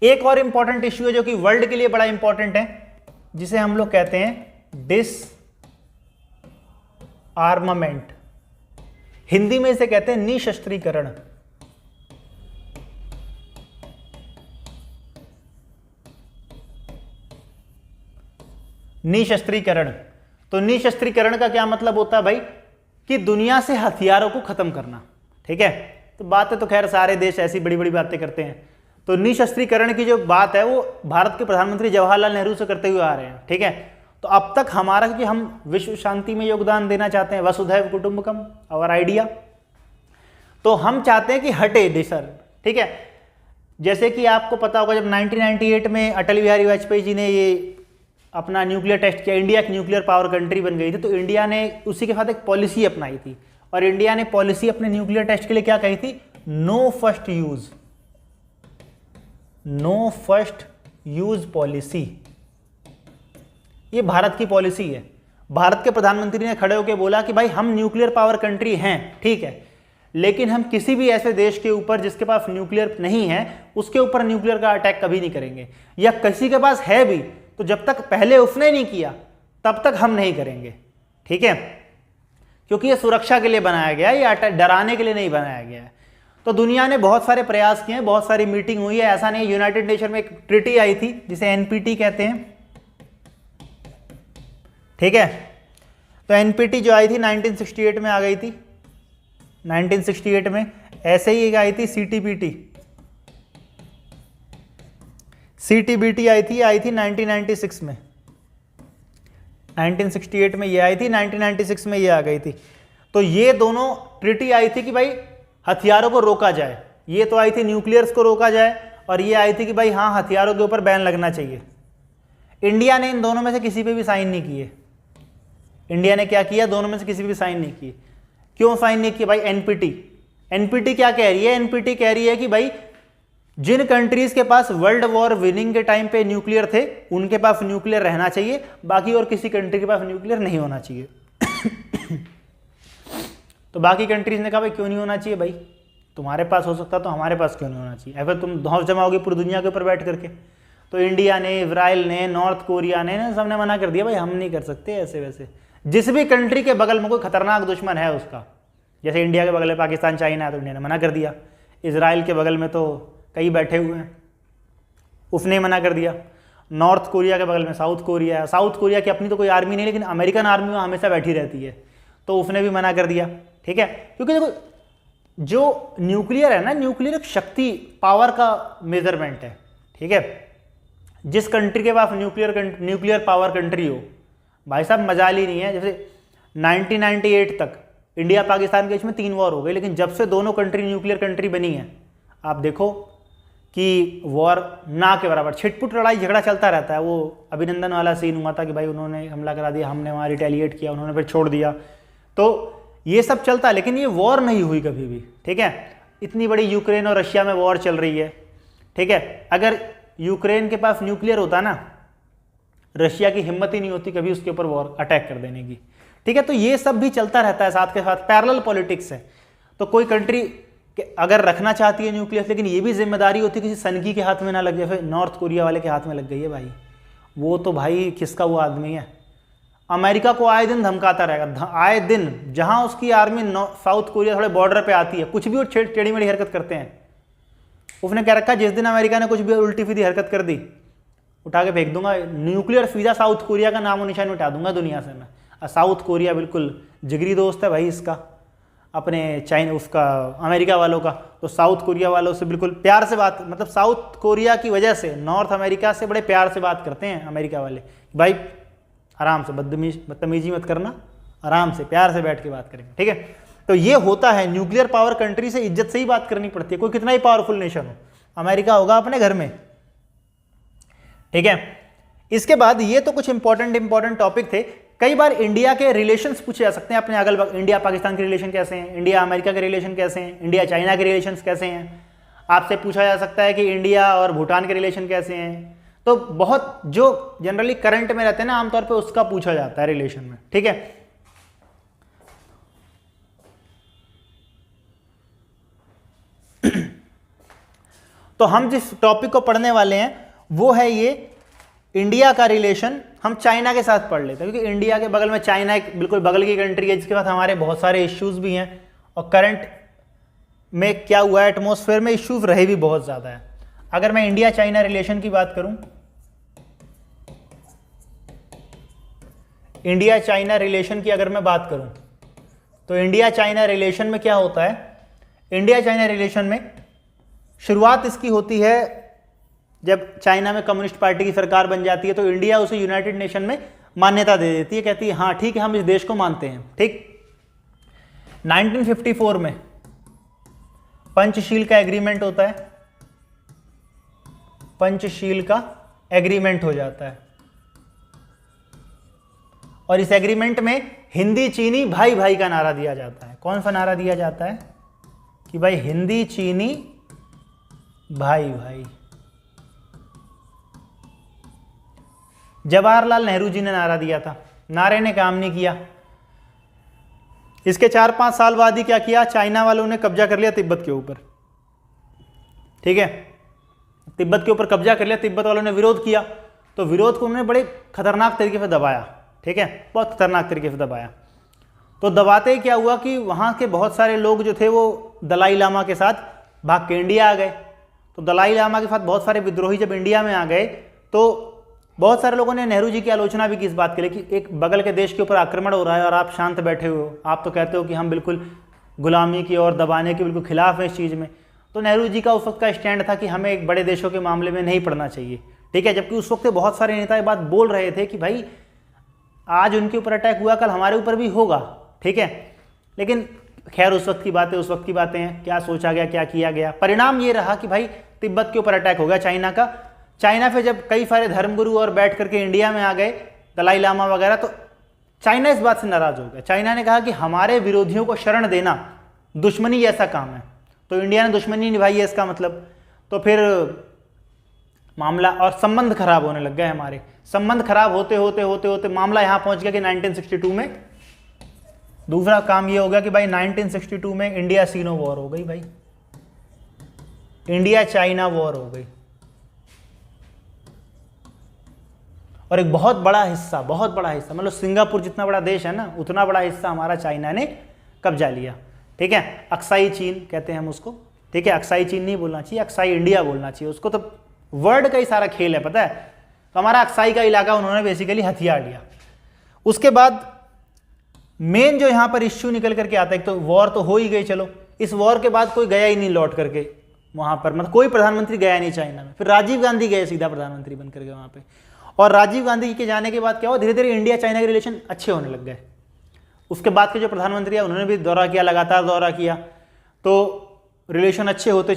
एक और इंपॉर्टेंट इशू है जो कि वर्ल्ड के लिए बड़ा इंपॉर्टेंट है, जिसे हम लोग कहते हैं डिस आर्मामेंट, हिंदी में इसे कहते हैं निशस्त्रीकरण। निशस्त्रीकरण, तो निशस्त्रीकरण का क्या मतलब होता है भाई, कि दुनिया से हथियारों को खत्म करना, ठीक है। तो बातें तो खैर सारे देश ऐसी बड़ी बड़ी बातें करते हैं। तो निशस्त्रीकरण की जो बात है वो भारत के प्रधानमंत्री जवाहरलाल नेहरू से करते हुए आ रहे हैं, ठीक है। तो अब तक हमारा, कि हम विश्व शांति में योगदान देना चाहते हैं, वसुधैव कुटुंबकम और आइडिया, तो हम चाहते हैं कि हटे देशर, ठीक है। जैसे कि आपको पता होगा जब 1998 में अटल बिहारी वाजपेयी जी ने ये अपना न्यूक्लियर टेस्ट किया, इंडिया एक न्यूक्लियर पावर कंट्री बन गई थी, तो इंडिया ने उसी के साथ एक पॉलिसी अपनाई थी, और इंडिया ने पॉलिसी अपने न्यूक्लियर टेस्ट के लिए क्या कही थी, no first use, no first use policy. ये भारत की पॉलिसी है। भारत के प्रधानमंत्री ने खड़े होकर बोला कि भाई हम न्यूक्लियर पावर कंट्री हैं, ठीक है, लेकिन हम किसी भी ऐसे देश के ऊपर जिसके पास न्यूक्लियर नहीं है उसके ऊपर न्यूक्लियर का अटैक कभी नहीं करेंगे, या किसी के पास है भी तो जब तक पहले उसने नहीं किया तब तक हम नहीं करेंगे, ठीक है। क्योंकि ये सुरक्षा के लिए बनाया गया है, ये डराने के लिए नहीं बनाया गया है। तो दुनिया ने बहुत सारे प्रयास किए हैं, बहुत सारी मीटिंग हुई है, ऐसा नहीं। यूनाइटेड नेशन में एक ट्रीटी आई थी जिसे NPT कहते हैं, ठीक है। तो NPT जो आई थी 1968 में आ गई थी, 1968 में। ऐसे ही एक आई थी CTBT आई थी 1996 में, 1968 में ये आई थी, 1996 में ये आ गई थी। तो ये दोनों ट्रीटी आई थी कि भाई हथियारों को रोका जाए। ये तो आई थी न्यूक्लियर्स को रोका जाए, और ये आई थी कि भाई हाँ हथियारों के ऊपर बैन लगना चाहिए। इंडिया ने इन दोनों में से किसी पे भी साइन नहीं किए। इंडिया ने क्या किया, दोनों में से किसी पे भी साइन नहीं किए। क्यों साइन नहीं किए भाई? एनपीटी क्या कह रही है? एनपीटी कह रही है कि भाई जिन कंट्रीज के पास वर्ल्ड वॉर विनिंग के टाइम पे न्यूक्लियर थे उनके पास न्यूक्लियर रहना चाहिए, बाकी और किसी कंट्री के पास न्यूक्लियर नहीं होना चाहिए। तो बाकी कंट्रीज ने कहा भाई क्यों नहीं होना चाहिए भाई, तुम्हारे पास हो सकता तो हमारे पास क्यों नहीं होना चाहिए, ऐसा तुम धौंस जमाओगे पूरी दुनिया के ऊपर बैठ करके। तो इंडिया ने, इजराइल ने, नॉर्थ कोरिया ने सबने मना कर दिया भाई हम नहीं कर सकते ऐसे वैसे। जिस भी कंट्री के बगल में कोई खतरनाक दुश्मन है उसका, जैसे इंडिया के बगल में पाकिस्तान चाइना है तो इंडिया ने मना कर दिया, इजराइल के बगल में तो कई बैठे हुए हैं उसने मना कर दिया, नॉर्थ कोरिया के बगल में साउथ कोरिया है, साउथ कोरिया की अपनी तो कोई आर्मी नहीं लेकिन अमेरिकन आर्मी वहाँ हमेशा बैठी रहती है तो उसने भी मना कर दिया। ठीक है, क्योंकि देखो जो न्यूक्लियर है ना, न्यूक्लियर एक शक्ति पावर का मेजरमेंट है। ठीक है, जिस कंट्री के पास न्यूक्लियर पावर कंट्री हो, भाई साहब मजाल ही नहीं है। जैसे 1998 तक इंडिया पाकिस्तान के बीच में 3 वॉर हो गए, लेकिन जब से दोनों कंट्री न्यूक्लियर कंट्री बनी है आप देखो कि वॉर ना के बराबर, छिटपुट लड़ाई झगड़ा चलता रहता है। वो अभिनंदन वाला सीन हुआ था कि भाई उन्होंने हमला करा दिया, हमने वहाँ रिटेलिएट किया, उन्होंने फिर छोड़ दिया, तो ये सब चलता है, लेकिन ये वॉर नहीं हुई कभी भी। ठीक है, इतनी बड़ी यूक्रेन और रशिया में वॉर चल रही है। ठीक है, अगर यूक्रेन के पास न्यूक्लियर होता ना, रशिया की हिम्मत ही नहीं होती कभी उसके ऊपर वॉर अटैक कर देने की। ठीक है, तो ये सब भी चलता रहता है, साथ के साथ पैरेलल पॉलिटिक्स है। तो कोई कंट्री अगर रखना चाहती है न्यूक्लियर, लेकिन ये भी जिम्मेदारी होती है किसी सनकी के हाथ में ना लग जाए। फिर नॉर्थ कोरिया वाले के हाथ में लग गई है भाई, वो तो भाई किसका वो आदमी है, अमेरिका को आए दिन धमकाता रहेगा, आए दिन जहां उसकी आर्मी साउथ कोरिया थोड़े बॉर्डर पे आती है कुछ भी वो टेढ़ी मेढ़ी हरकत करते हैं। उसने कह रखा जिस दिन अमेरिका ने कुछ भी उल्टी सीधी हरकत कर दी उठा के फेंक दूंगा, न्यूक्लियर वीज़ा साउथ कोरिया का नामो निशान मिटा दूंगा दुनिया से मैं। साउथ कोरिया बिल्कुल जिगरी दोस्त है भाई इसका, अपने चाइना उसका अमेरिका वालों का, तो साउथ कोरिया वालों से बिल्कुल प्यार से बात, मतलब साउथ कोरिया की वजह से नॉर्थ अमेरिका से बड़े प्यार से बात करते हैं अमेरिका वाले, भाई आराम से बदतमीजी मत करना, आराम से प्यार से बैठ के बात करेंगे, ठीक है। तो ये होता है, न्यूक्लियर पावर कंट्री से इज्जत से ही बात करनी पड़ती है, कोई कितना ही पावरफुल नेशन हो, अमेरिका होगा अपने घर में, ठीक है। इसके बाद ये तो कुछ इंपॉर्टेंट टॉपिक थे। कई बार इंडिया के रिलेशंस पूछे जा सकते हैं अपने अगल बगल, इंडिया पाकिस्तान के रिलेशन कैसे हैं, इंडिया अमेरिका के रिलेशन कैसे हैं, इंडिया चाइना के रिलेशंस कैसे हैं। आपसे पूछा जा सकता है कि इंडिया और भूटान के रिलेशन कैसे हैं। तो बहुत जो जनरली करंट में रहते हैं ना आमतौर पे, उसका पूछा जाता है रिलेशन में, ठीक है। तो हम जिस टॉपिक को पढ़ने वाले हैं वो है ये इंडिया का रिलेशन, हम चाइना के साथ पढ़ लेते हैं क्योंकि इंडिया के बगल में चाइना एक बिल्कुल बगल की कंट्री है, जिसके बाद हमारे बहुत सारे इश्यूज भी हैं और करंट में क्या हुआ है, एटमॉस्फेयर में इश्यूज रहे भी बहुत ज़्यादा है। अगर मैं इंडिया चाइना रिलेशन की बात करूं, इंडिया चाइना रिलेशन की अगर मैं बात करूं, तो इंडिया चाइना रिलेशन में क्या होता है, इंडिया चाइना रिलेशन में शुरुआत इसकी होती है जब चाइना में कम्युनिस्ट पार्टी की सरकार बन जाती है, तो इंडिया उसे यूनाइटेड नेशन में मान्यता दे देती है, कहती है हाँ ठीक है हम इस देश को मानते हैं, ठीक। 1954 में पंचशील का एग्रीमेंट होता है, पंचशील का एग्रीमेंट हो जाता है, और इस एग्रीमेंट में हिंदी चीनी भाई भाई का नारा दिया जाता है। कौन सा नारा दिया जाता है कि भाई हिंदी चीनी भाई भाई। जवाहरलाल नेहरू जी ने नारा दिया था, नारे ने काम नहीं किया। इसके 4-5 साल बाद ही क्या किया, चाइना वालों ने कब्जा कर लिया तिब्बत के ऊपर, ठीक है। तिब्बत के ऊपर कब्जा कर लिया, तिब्बत वालों ने विरोध किया, तो विरोध को उन्होंने बड़े खतरनाक तरीके से दबाया, ठीक है, बहुत खतरनाक तरीके से दबाया। तो दबाते ही क्या हुआ कि वहाँ के बहुत सारे लोग जो थे वो दलाई लामा के साथ भाग के इंडिया आ गए। तो दलाई लामा के साथ बहुत सारे विद्रोही जब इंडिया में आ गए, तो बहुत सारे लोगों ने नेहरू जी की आलोचना भी की इस बात के लिए कि एक बगल के देश के ऊपर आक्रमण हो रहा है और आप शांत बैठे हुए हो, आप तो कहते हो कि हम बिल्कुल गुलामी की और दबाने के बिल्कुल खिलाफ हैं इस चीज़ में। तो नेहरू जी का उस वक्त का स्टैंड था कि हमें एक बड़े देशों के मामले में नहीं पड़ना चाहिए, ठीक है। जबकि उस वक्त बहुत सारे नेता ये बात बोल रहे थे कि भाई आज उनके ऊपर अटैक हुआ, कल हमारे ऊपर भी होगा, ठीक है। लेकिन खैर उस वक्त की बातें हैं, क्या सोचा गया क्या किया गया। परिणाम ये रहा कि भाई तिब्बत के ऊपर अटैक हो गया चाइना का। चाइना पे जब कई सारे धर्मगुरु और बैठ करके इंडिया में आ गए, दलाई लामा वगैरह, तो चाइना इस बात से नाराज हो गया। चाइना ने कहा कि हमारे विरोधियों को शरण देना दुश्मनी जैसा काम है, तो इंडिया ने दुश्मनी निभाई है इसका मतलब। तो फिर मामला और संबंध खराब होने लग गए हमारे। संबंध खराब होते होते होते होते मामला यहाँ पहुँच गया कि 1962 में दूसरा काम ये हो गया कि भाई 1962 में इंडिया सीनो वॉर हो गई, भाई इंडिया चाइना वॉर हो गई। और एक बहुत बड़ा हिस्सा मतलब सिंगापुर जितना बड़ा देश है ना, उतना बड़ा हिस्सा हमारा चाइना ने कब्जा लिया, ठीक है। अक्साई चीन कहते हैं हम उसको, ठीक है। अक्साई चीन नहीं बोलना चाहिए, अक्साई इंडिया बोलना चाहिए उसको, तो वर्ड का ही सारा खेल है, पता है। तो हमारा अक्साई का इलाका उन्होंने बेसिकली हथियार लिया। उसके बाद मेन जो यहाँ पर इश्यू निकल करके आता है, एक तो वॉर तो हो ही गई, चलो इस वॉर के बाद कोई गया ही नहीं लौट करके वहाँ पर, मतलब कोई प्रधानमंत्री गया नहीं चाइना में। फिर राजीव गांधी गए सीधा प्रधानमंत्री बन करके वहाँ पे, और राजीव गांधी के जाने के बाद क्या हुआ, धीरे धीरे इंडिया चाइना के रिलेशन अच्छे होने लग गए। उसके बाद के जो प्रधानमंत्री है उन्होंने भी दौरा किया, लगातार दौरा किया, तो रिलेशन अच्छे होते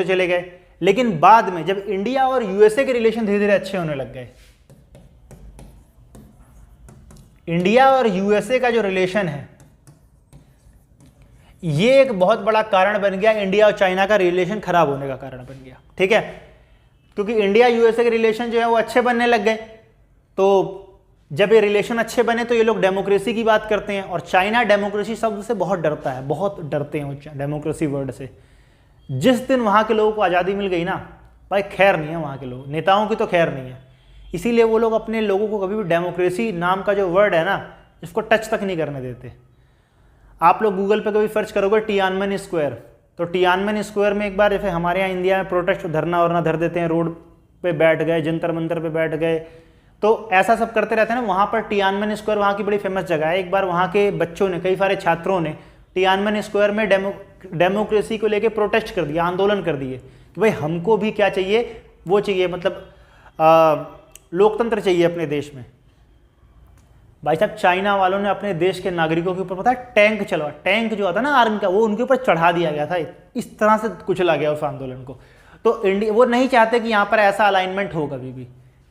चले गए। लेकिन बाद में जब इंडिया और यूएसए के रिलेशन धीरे धीरे अच्छे होने लग गए, इंडिया और यूएसए का जो रिलेशन है ये एक बहुत बड़ा कारण बन गया, इंडिया और चाइना का रिलेशन खराब होने का कारण बन गया, ठीक है। क्योंकि इंडिया यूएसए के रिलेशन जो है वो अच्छे बनने लग गए, तो जब ये रिलेशन अच्छे बने तो ये लोग डेमोक्रेसी की बात करते हैं, और चाइना डेमोक्रेसी शब्द से बहुत डरता है, बहुत डरते हैं वो डेमोक्रेसी वर्ड से। जिस दिन वहाँ के लोगों को आज़ादी मिल गई ना भाई, खैर नहीं है वहाँ के लोग, नेताओं की तो खैर नहीं है। इसीलिए वो लोग अपने लोगों को कभी भी डेमोक्रेसी नाम का जो वर्ड है ना, इसको टच तक नहीं करने देते। आप लोग गूगल पे कभी सर्च करोगे टियानमेन स्क्वायर, तो टियानमेन स्क्वायर में एक बार जैसे हमारे यहाँ इंडिया में प्रोटेस्ट धरना वरना धर देते हैं रोड पे बैठ गए, जंतर मंतर पे बैठ गए, तो ऐसा सब करते रहते हैं ना। वहाँ पर टियानमेन स्क्वायर वहाँ की बड़ी फेमस जगह है। एक बार वहाँ के बच्चों ने, कई सारे छात्रों ने टियानमेन स्क्वायर में डेमोक्रेसी को लेके प्रोटेस्ट कर दिया, आंदोलन कर दिए कि भाई हमको भी क्या चाहिए, वो चाहिए, मतलब लोकतंत्र चाहिए अपने देश में। भाई साहब चाइना वालों ने अपने देश के नागरिकों के ऊपर पता है टैंक चलवा, टैंक जो आता है ना आर्मी का, वो उनके ऊपर चढ़ा दिया गया था। इस तरह से कुचला गया उस आंदोलन को। तो इंडिया, वो नहीं चाहते कि यहाँ पर ऐसा अलाइनमेंट हो कभी भी,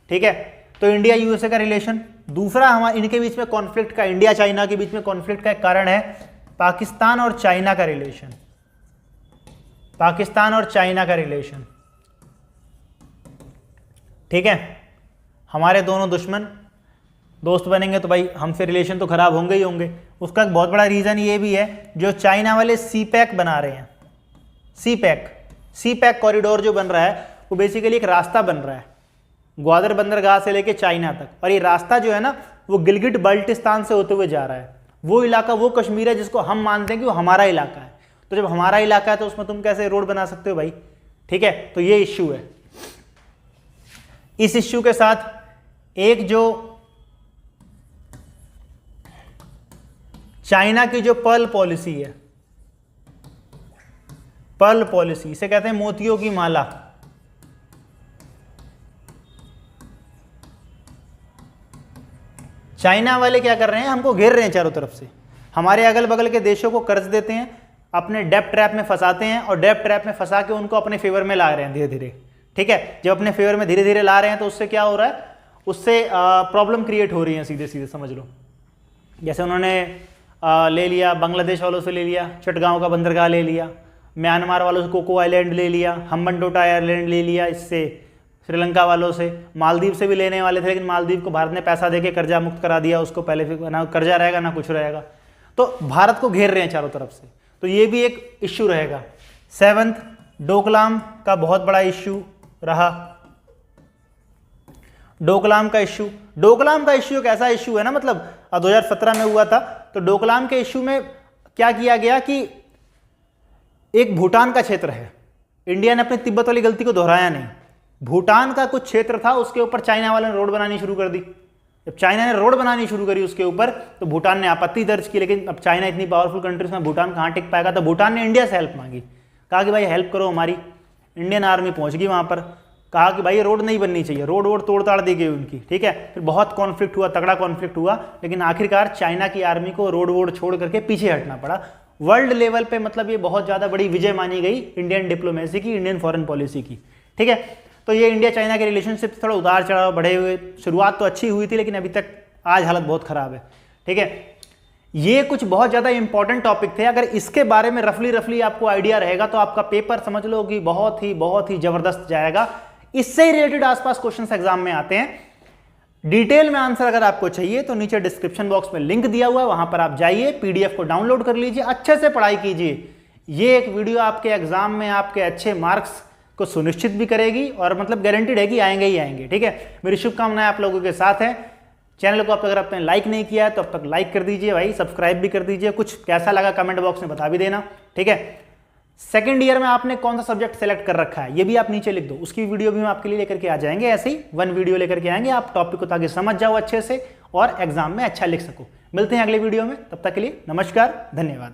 ठीक है। तो इंडिया यूएसए का रिलेशन, दूसरा हमारे इनके बीच में कॉन्फ्लिक्ट का, इंडिया चाइना के बीच में कॉन्फ्लिक्ट का एक कारण है पाकिस्तान और चाइना का रिलेशन। पाकिस्तान और चाइना का रिलेशन, ठीक है। हमारे दोनों दुश्मन दोस्त बनेंगे तो भाई हमसे रिलेशन तो खराब होंगे ही होंगे। उसका एक बहुत बड़ा रीज़न ये भी है, जो चाइना वाले सीपैक बना रहे हैं, सीपैक कॉरिडोर जो बन रहा है, वो बेसिकली एक रास्ता बन रहा है ग्वादर बंदरगाह से लेके चाइना तक। और ये रास्ता जो है ना, वो गिलगिट बाल्टिस्तान से होते हुए जा रहा है। वो इलाका, वो कश्मीर है जिसको हम मानते हैं कि वो हमारा इलाका है। तो जब हमारा इलाका है तो उसमें तुम कैसे रोड बना सकते हो भाई, ठीक है। तो ये इश्यू है। इस इश्यू के साथ एक जो चाइना की जो पर्ल पॉलिसी है, पर्ल पॉलिसी, इसे कहते हैं मोतियों की माला। चाइना वाले क्या कर रहे हैं, हमको घेर रहे हैं चारों तरफ से, हमारे अगल बगल के देशों को कर्ज देते हैं, अपने डेब्ट ट्रैप में फंसाते हैं, और डेब्ट ट्रैप में फंसा के उनको अपने फेवर में ला रहे हैं धीरे धीरे, ठीक है। जब अपने फेवर में धीरे धीरे ला रहे हैं तो उससे क्या हो रहा है, उससे प्रॉब्लम क्रिएट हो रही है, सीधे सीधे समझ लो। जैसे उन्होंने ले लिया, बांग्लादेश वालों से ले लिया, चटगांव का बंदरगाह ले लिया, म्यांमार वालों से कोको आइलैंड ले लिया, हम्बनटोटा आइलैंड ले लिया, इससे श्रीलंका वालों से, मालदीव से भी लेने वाले थे, लेकिन मालदीव को भारत ने पैसा देके कर्जा मुक्त करा दिया उसको, पहले फिर ना कर्जा रहेगा ना कुछ रहेगा। तो भारत को घेर रहे हैं चारों तरफ से, तो ये भी एक इश्यू रहेगा। 7th, डोकलाम का बहुत बड़ा इश्यू रहा। डोकलाम का इश्यू एक ऐसा इश्यू है ना, मतलब 2017 में हुआ था। तो डोकलाम के इश्यू में क्या किया गया कि एक भूटान का क्षेत्र है, इंडिया ने अपनी तिब्बत वाली गलती को दोहराया नहीं। भूटान का कुछ क्षेत्र था, उसके ऊपर चाइना वालों ने रोड बनानी शुरू कर दी। जब चाइना ने रोड बनानी शुरू करी उसके ऊपर, तो भूटान ने आपत्ति दर्ज की। लेकिन अब चाइना इतनी पावरफुल कंट्रीज में भूटान कहाँ टिक पाएगा, तो भूटान ने इंडिया से हेल्प मांगी, कहा कि भाई हेल्प करो हमारी। इंडियन आर्मी पहुंच गई वहां पर, कहा कि भाई ये रोड नहीं बननी चाहिए, रोड वोड तोड़ ताड़ दी गई उनकी, ठीक है। फिर बहुत कॉन्फ्लिक्ट हुआ, तगड़ा कॉन्फ्लिक्ट हुआ, लेकिन आखिरकार चाइना की आर्मी को रोड वोड छोड़ करके पीछे हटना पड़ा। वर्ल्ड लेवल पे मतलब ये बहुत ज़्यादा बड़ी विजय मानी गई इंडियन डिप्लोमेसी की, इंडियन फॉरेन पॉलिसी की, ठीक है। तो ये इंडिया चाइना के रिलेशनशिप थोड़ा उतार चढ़ाव बढ़े हुए, शुरुआत तो अच्छी हुई थी, लेकिन अभी तक आज हालत बहुत ख़राब है, ठीक है। ये कुछ बहुत ज़्यादा इंपॉर्टेंट टॉपिक थे। अगर इसके बारे में रफली आपको आइडिया रहेगा तो आपका पेपर समझ लो कि बहुत ही ज़बरदस्त जाएगा। इससे ही रिलेटेड आसपास क्वेश्चंस एग्जाम में आते हैं। डिटेल में आंसर अगर आपको चाहिए तो नीचे डिस्क्रिप्शन बॉक्स में लिंक दिया हुआ है, वहां पर आप जाइए, पीडीएफ को डाउनलोड कर लीजिए, अच्छे से पढ़ाई कीजिए। ये एक वीडियो आपके एग्जाम में आपके अच्छे मार्क्स को सुनिश्चित भी करेगी, और मतलब गारंटीड है कि आएंगे ही आएंगे, ठीक है। मेरी शुभकामनाएं आप लोगों के साथ हैं। चैनल को अगर आपने लाइक नहीं किया है तो अब तक लाइक कर दीजिए भाई, सब्सक्राइब भी कर दीजिए। कुछ कैसा लगा कमेंट बॉक्स में बता भी देना, ठीक है। सेकंड ईयर में आपने कौन सा सब्जेक्ट सेलेक्ट कर रखा है ये भी आप नीचे लिख दो, उसकी वीडियो भी हम आपके लिए लेकर के आ जाएंगे। ऐसे ही 1 वीडियो लेकर के आएंगे आप टॉपिक को, ताकि समझ जाओ अच्छे से और एग्जाम में अच्छा लिख सको। मिलते हैं अगले वीडियो में, तब तक के लिए नमस्कार, धन्यवाद।